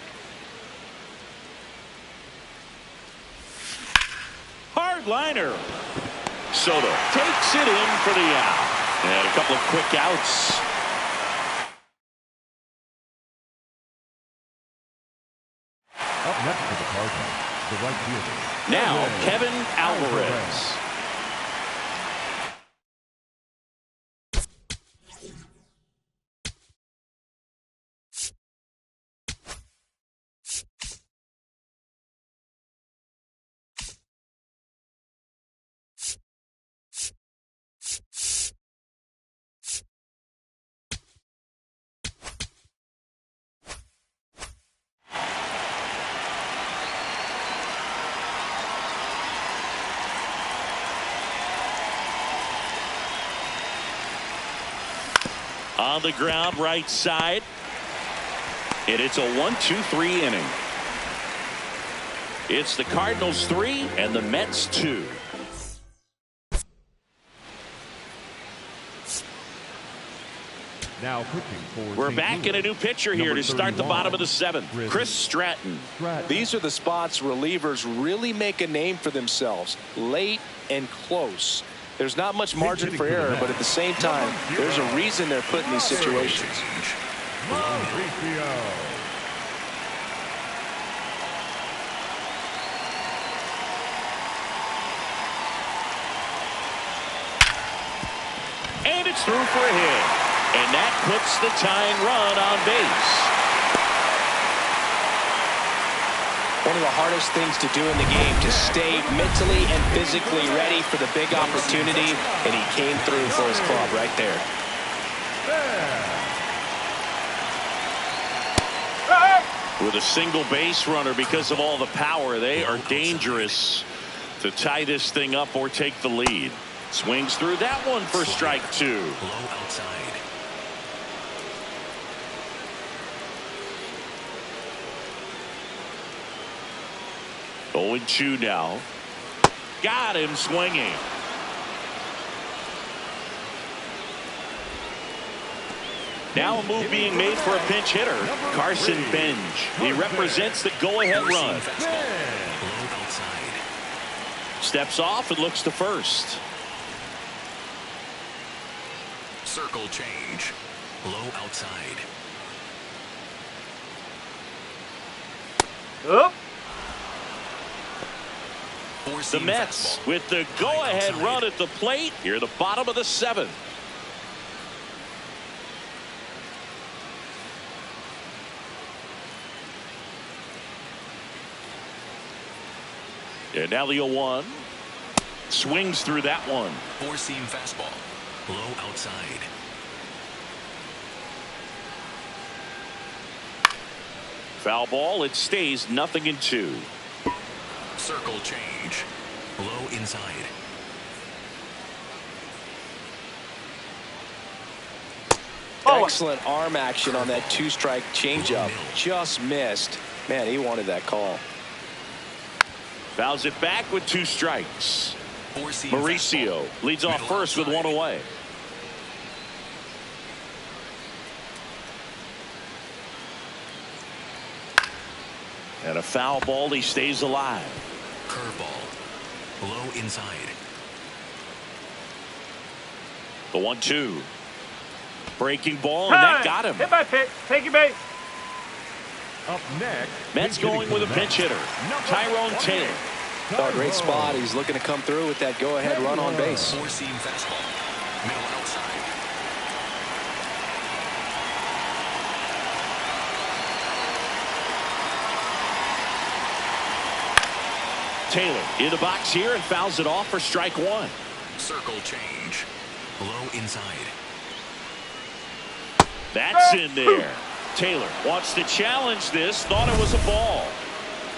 Hard liner. Soto takes it in for the out. And a couple of quick outs. Up next for the Cardinals, the right fielder. Now Kevin Alvarez. On the ground, right side. And it's a 1-2-3 inning. It's the Cardinals 3 and the Mets 2. Now pitching for We're St. back in a new pitcher here to start the bottom of the 7th. Chris Stratton. These are the spots relievers really make a name for themselves. Late and close. There's not much margin for error, but at the same time, there's a reason they're put in these situations. And It's through for a hit. And that puts the tying run on base. One of the hardest things to do in the game, to stay mentally and physically ready for the big opportunity, and he came through for his club right there. With a single base runner, because of all the power, they are dangerous to tie this thing up or take the lead. Swings through that one for strike two. Low outside. Going 2 now. Got him swinging. Now a move being made for a pinch hitter, Carson Benj. He represents the go-ahead run. Low outside. Steps off and looks to first. Circle change. Low outside. Up. The Mets with the go-ahead run at the plate. Here at the bottom of the 7th. And now the 0-1. Swings through that one. Four-seam fastball. Low outside. Foul ball. It stays 0-2. Circle change. Low inside. Excellent arm action on that two-strike changeup. Just missed. Man, he wanted that call. Fouls it back with 2 strikes. Four-seam Mauricio fastball. leads off Middle first with outside. 1 away. And a foul ball. He stays alive. Curveball. Low inside. The 1-2. Breaking ball, and that got him. Hit by pitch. Take your base. Up next, Mets going with a pinch hitter, Tyrone Taylor. Oh, great spot. He's looking to come through with that go-ahead run on base. Four-seam fastball. Middle outside. Taylor in the box here and fouls it off for strike 1. Circle change. Low inside. That's in there. Taylor wants to challenge this, thought it was a ball.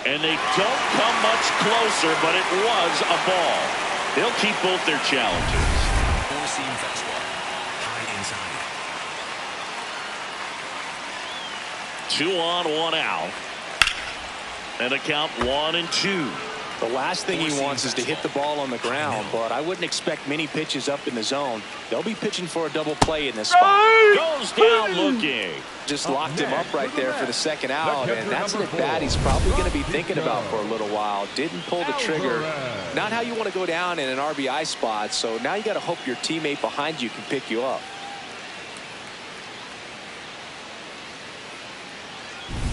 And they don't come much closer, but it was a ball. They'll keep both their challenges. Four-seam fastball. High inside. 2 on, 1 out. And a count 1-2. The last thing he wants is to hit the ball on the ground, but I wouldn't expect many pitches up in the zone. They'll be pitching for a double play in this spot. Goes down looking. Just locked him up right there for the second out, and that's an at-bat he's probably going to be thinking about for a little while. Didn't pull the trigger. Not how you want to go down in an RBI spot, so now you got to hope your teammate behind you can pick you up.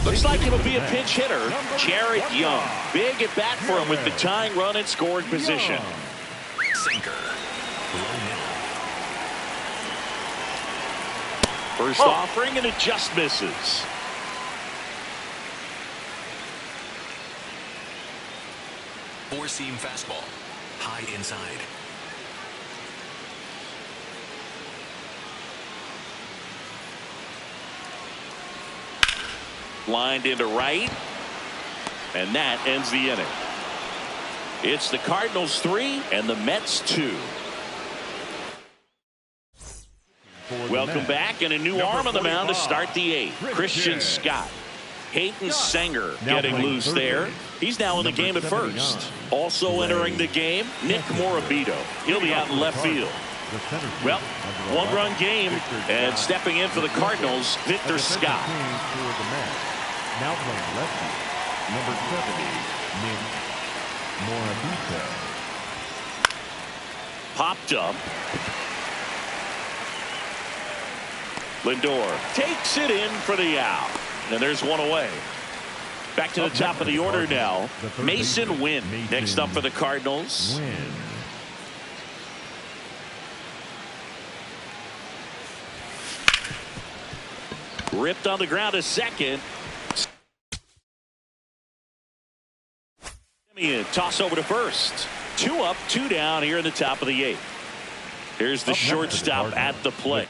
Looks like it'll be a pinch hitter, Jared Young. Big at bat for him with the tying run in scoring position. Sinker. Low middle. First offering, and it just misses. Four-seam fastball. High inside. Lined into right. And that ends the inning. It's the Cardinals 3 and the Mets 2. Welcome back, and a new arm on the mound to start the 8th. Christian Scott. Hayden Sanger getting loose there. He's now in the game at first. Also entering the game, Nick Morabito. He'll be out in left field. Well, 1-run game, and stepping in for the Cardinals, Victor Scott. Now playing lefty, number 70, Nick Morabito. Popped up. Lindor takes it in for the out. And there's 1 away. Back to the top of the order now. Mason Wynn next up for the Cardinals. Ripped on the ground to second. Toss over to first. 2 up, 2 down here in the top of the 8th. Here's the shortstop at the plate.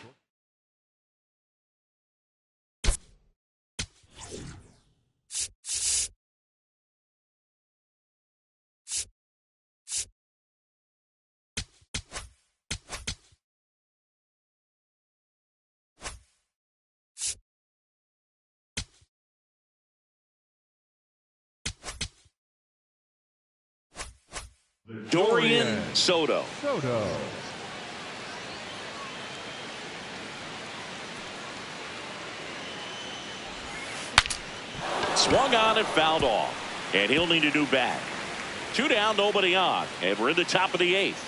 Dorian Soto. Swung on and fouled off. And he'll need a new bat. 2 down, nobody on. And we're in the top of the 8th.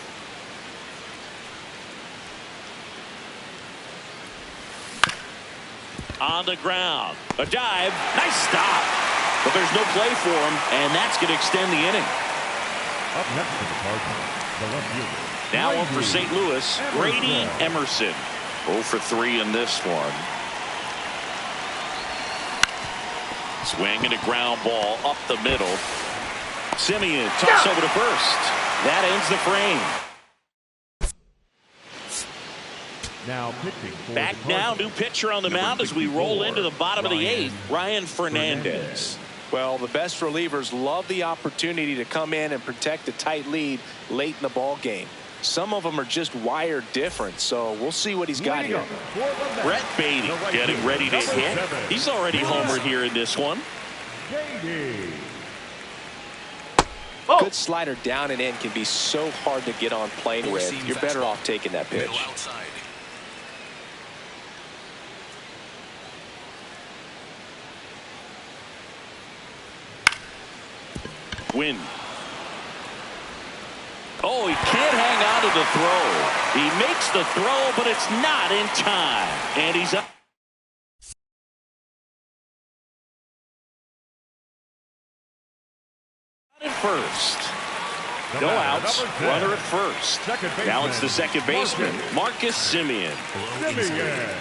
On the ground. A dive. Nice stop. But there's no play for him. And that's going to extend the inning. Up next for the Cardinals, the left fielder. Now on for St. Louis, Grady Emerson. 0 for 3 in this one. Swing and a ground ball up the middle. Simeon toss over to first. That ends the frame. Now pitching for Back the now, Cardinals. new pitcher on the mound as we roll into the bottom of the 8th. Ryan Fernandez. Well, the best relievers love the opportunity to come in and protect a tight lead late in the ball game. Some of them are just wired different, so we'll see what he's got here. Brett Beatty getting ready to hit. He's already homered here in this one. Good slider down and in can be so hard to get on plane with. You're better off taking that pitch. Middle outside. Win. Oh, he can't hang on to the throw. He makes the throw, but it's not in time. And he's up. At first. No outs. Runner at first. Now it's the second baseman, Marcus Simeon. Low inside.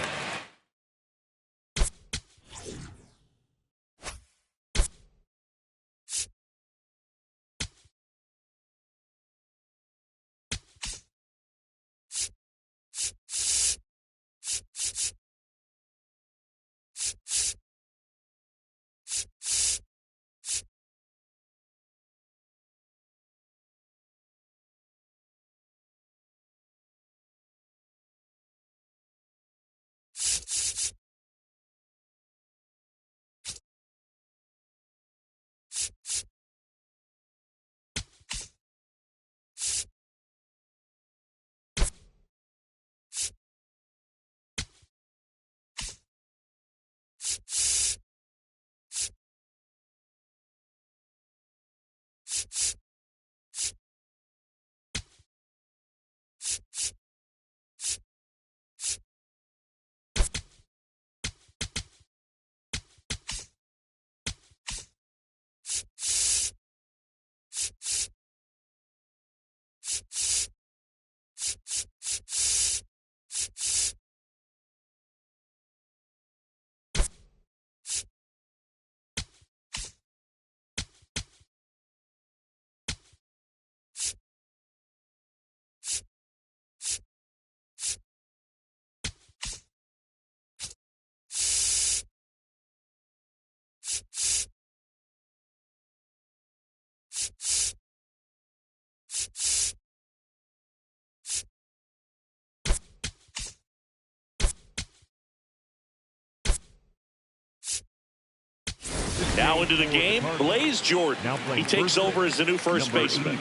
Now into the game, Blaze Jordan. He takes over as the new first baseman.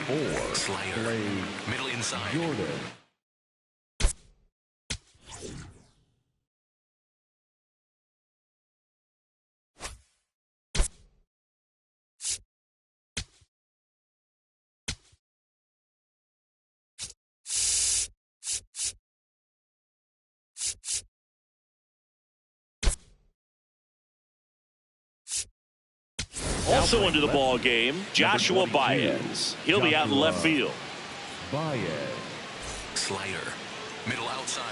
Slider. Middle inside. Jordan. Also into the ball game, Joshua Baez. He'll be out in left field. Baez. Slider. Middle outside.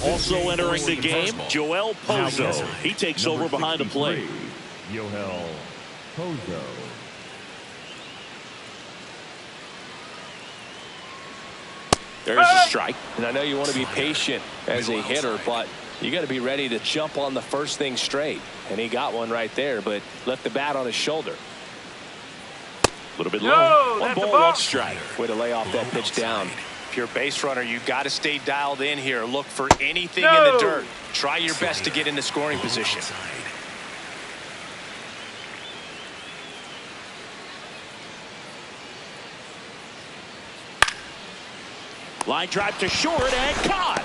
Also entering the game, Joel Pozo. He takes over behind the plate. Joel Pozo. There's a strike. And I know you want to be patient as a hitter, but you got to be ready to jump on the first thing straight. And he got one right there, but left the bat on his shoulder. A little bit low. One ball, one strike. Way to lay off that pitch down. If you're a base runner, you've got to stay dialed in here. Look for anything in the dirt. Try your best to get into scoring position. Line drive to short and caught.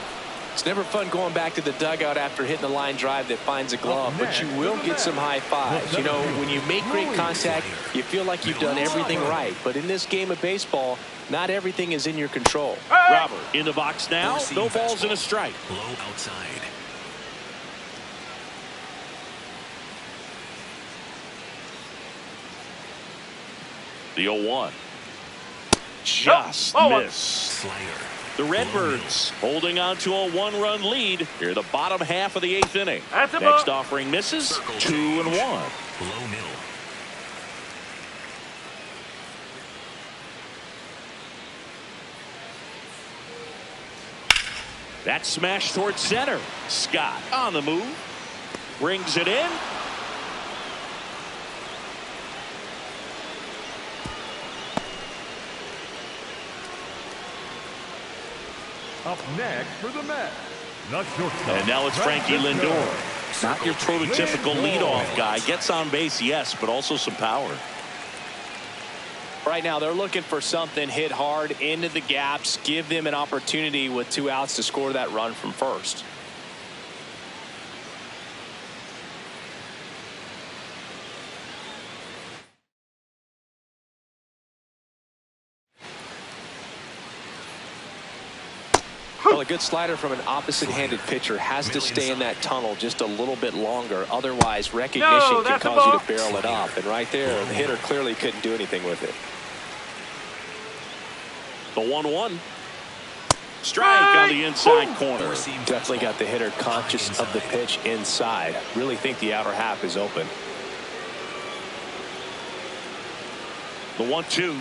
It's never fun going back to the dugout after hitting a line drive that finds a glove, but you will get some high fives. You know, when you make great contact, you feel like you've done everything right. But in this game of baseball, not everything is in your control. Robert in the box now. No balls and a strike. Low outside. The 0-1. Just missed. Slider. The Redbirds holding on to a one-run lead here the bottom half of the 8th inning. That's a Next ball. offering misses. Circle 2-1. Low middle. That smash towards center. Scott on the move. Brings it in. Up next for the Mets, the shortstop. And now it's Frankie Lindor. Not your prototypical leadoff guy. Gets on base, yes, but also some power. Right now, they're looking for something hit hard into the gaps, give them an opportunity with 2 outs to score that run from first. Well, a good slider from an opposite-handed pitcher has to stay in that tunnel just a little bit longer. Otherwise, recognition can cause you to barrel it up. And right there, the hitter clearly couldn't do anything with it. The 1-1. Strike on the inside corner. Definitely got the hitter conscious of the pitch inside. Really think the outer half is open. The 1-2.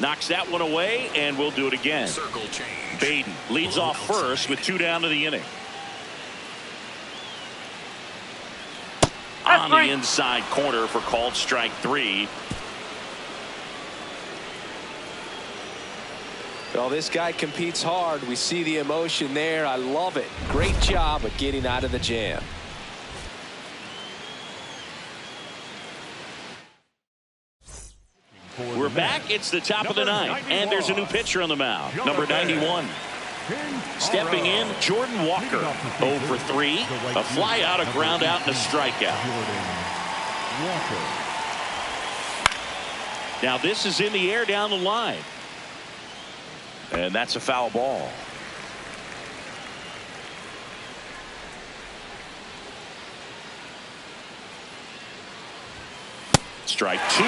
Knocks that one away, and we'll do it again. Circle change. Baden leads Low off first outside. with 2 down to the inning. That's On three. the inside corner for called strike 3. Well, this guy competes hard. We see the emotion there. I love it. Great job of getting out of the jam. We're back. It's the top of the 9th, and there's a new pitcher on the mound. Number 91. Stepping in, Jordan Walker. 0 for 3. A fly out, a ground out, and a strikeout. Now this is in the air down the line. And that's a foul ball. Strike 2.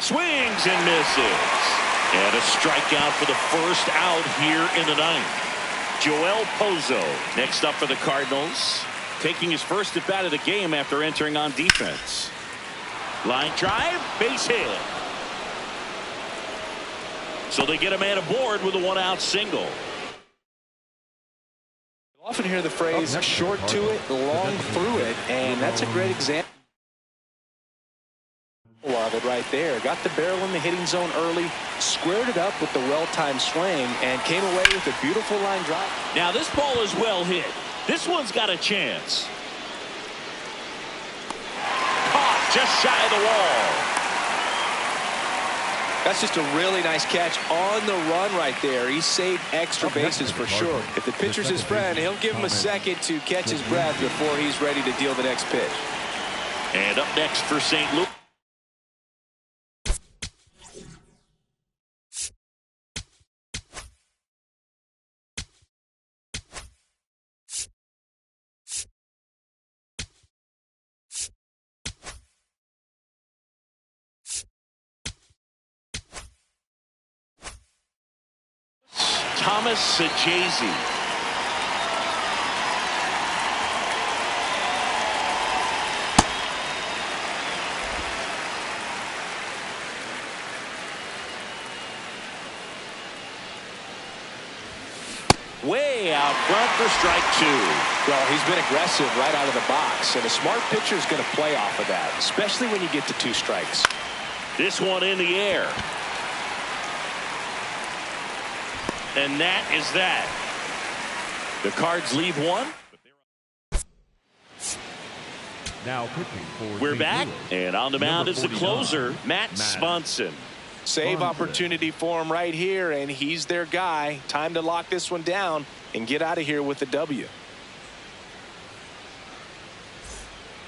Swings and misses. And a strikeout for the first out here in the 9th. Joel Pozo next up for the Cardinals. Taking his first at bat of the game after entering on defense. Line drive, base hit. So they get a man aboard with a 1-out single. You often hear the phrase short to it, long through it, and that's a great example of it right there. Got the barrel in the hitting zone early, squared it up with the well-timed swing, and came away with a beautiful line drive. Now this ball is well hit. This one's got a chance. Caught just shy of the wall. That's just a really nice catch on the run right there. He saved extra bases for sure. If the pitcher's his friend, he'll give him a second to catch his breath before he's ready to deal the next pitch. And up next for St. Louis. Thomas Sajazi. Way out front for strike 2. Well, he's been aggressive right out of the box, and a smart pitcher is going to play off of that, especially when you get to 2 strikes. This one in the air. And that is that. The Cards leave one. Now pitching for We're St. back, Louis. and on the mound is the 49, closer, Matt Swanson. Save opportunity for him right here, and he's their guy. Time to lock this one down and get out of here with the W.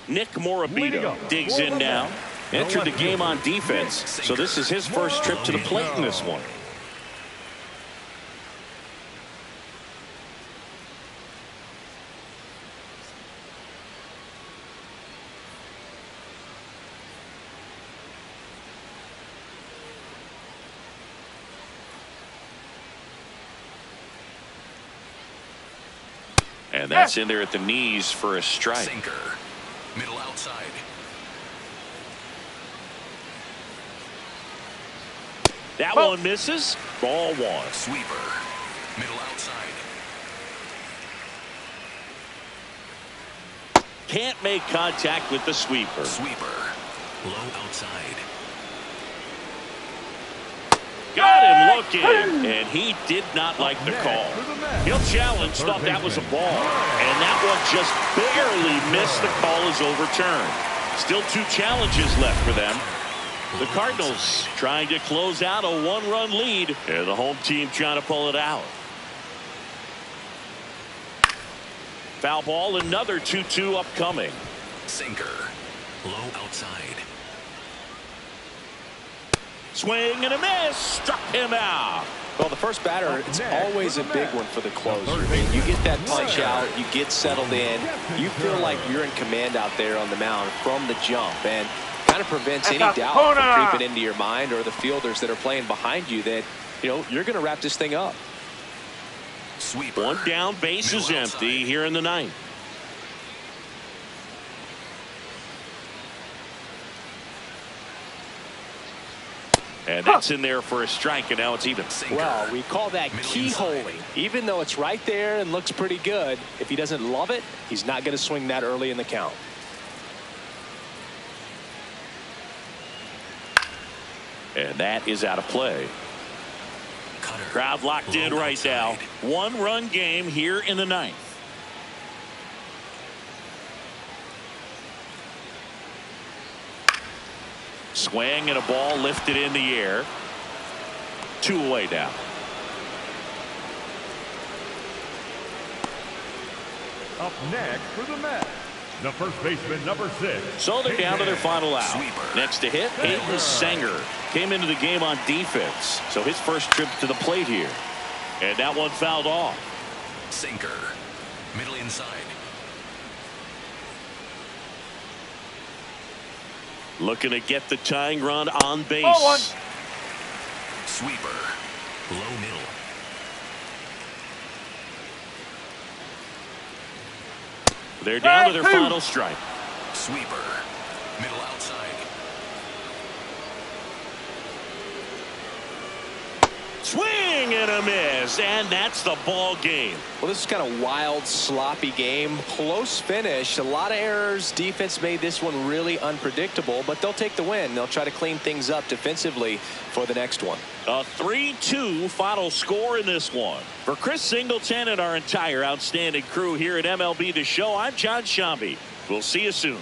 Nick Morabito digs in now. Entered the game on defense, so this is his first trip to the plate in this one. And that's in there at the knees for a strike. Sinker. Middle outside. That one misses. Ball 1. Sweeper. Middle outside. Can't make contact with the sweeper. Sweeper. Low outside. Got him looking, and he did not like the call. He'll challenge, thought that was a ball, and that one just barely missed. The call is overturned. Still 2 challenges left for them. The Cardinals trying to close out a 1-run lead, and the home team trying to pull it out. Foul ball, another 2-2 upcoming. Sinker. Low outside. Swing and a miss. Struck him out. Well, the first batter, it's always a big one for the closer. I mean, you get that punch out, you get settled in, you feel like you're in command out there on the mound from the jump, and kind of prevents any doubt from creeping into your mind or the fielders that are playing behind you that, you know, you're going to wrap this thing up. Sweeper. 1 down, base is empty here in the 9th. And that's in there for a strike, and now it's even. Well, we call that keyholing. Even though it's right there and looks pretty good, if he doesn't love it, he's not going to swing that early in the count. And that is out of play. Cutter. Crowd locked in Low right now. outside. 1-run game here in the 9th. Swing and a ball lifted in the air. 2 away now. Up next for the Mets, the first baseman, number 6. So they're down to their final out. Sweeper. Next to hit, Hayden Sanger came into the game on defense. So his first trip to the plate here. And that one fouled off. Sinker. Middle inside. Looking to get the tying run on base. Sweeper. Low middle. They're down to their final strike. Sweeper. Middle outside. Swing and a miss, and that's the ball game. Well, this is kind of wild, sloppy game. Close finish. A lot of errors. Defense made this one really unpredictable, but they'll take the win. They'll try to clean things up defensively for the next one. A 3-2 final score in this one. For Chris Singleton and our entire outstanding crew here at MLB The Show, I'm John Shambi. We'll see you soon.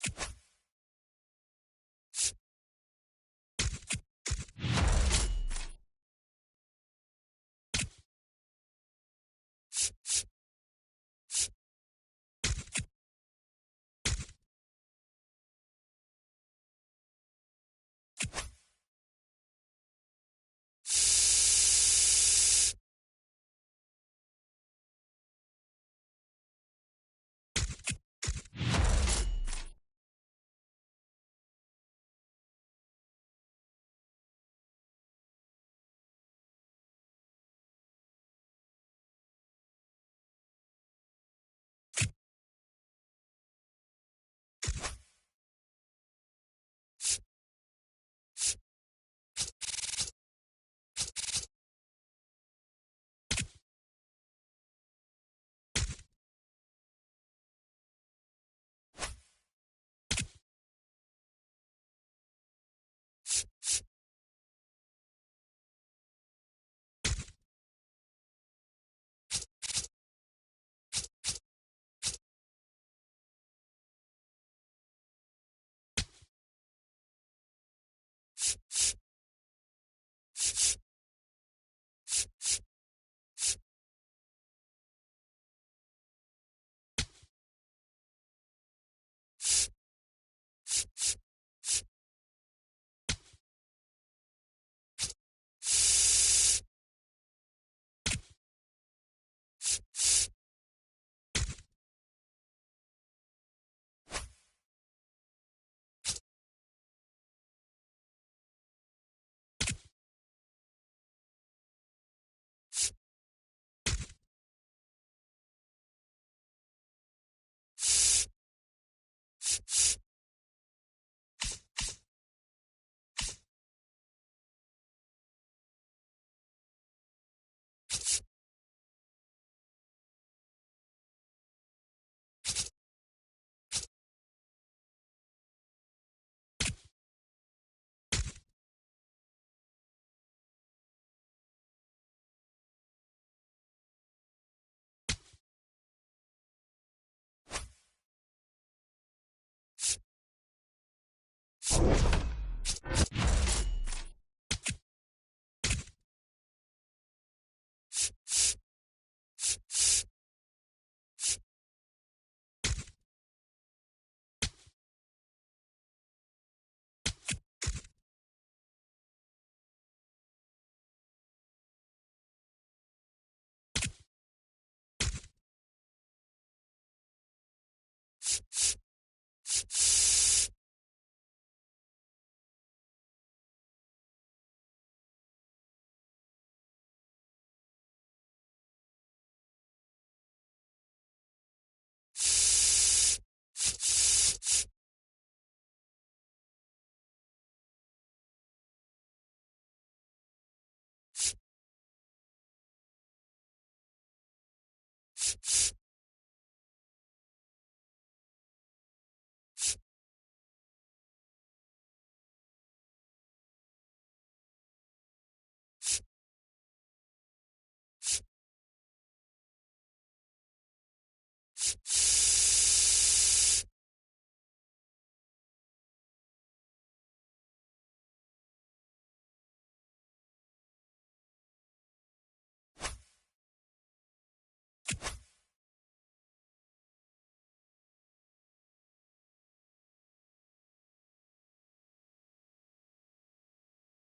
Cardinals.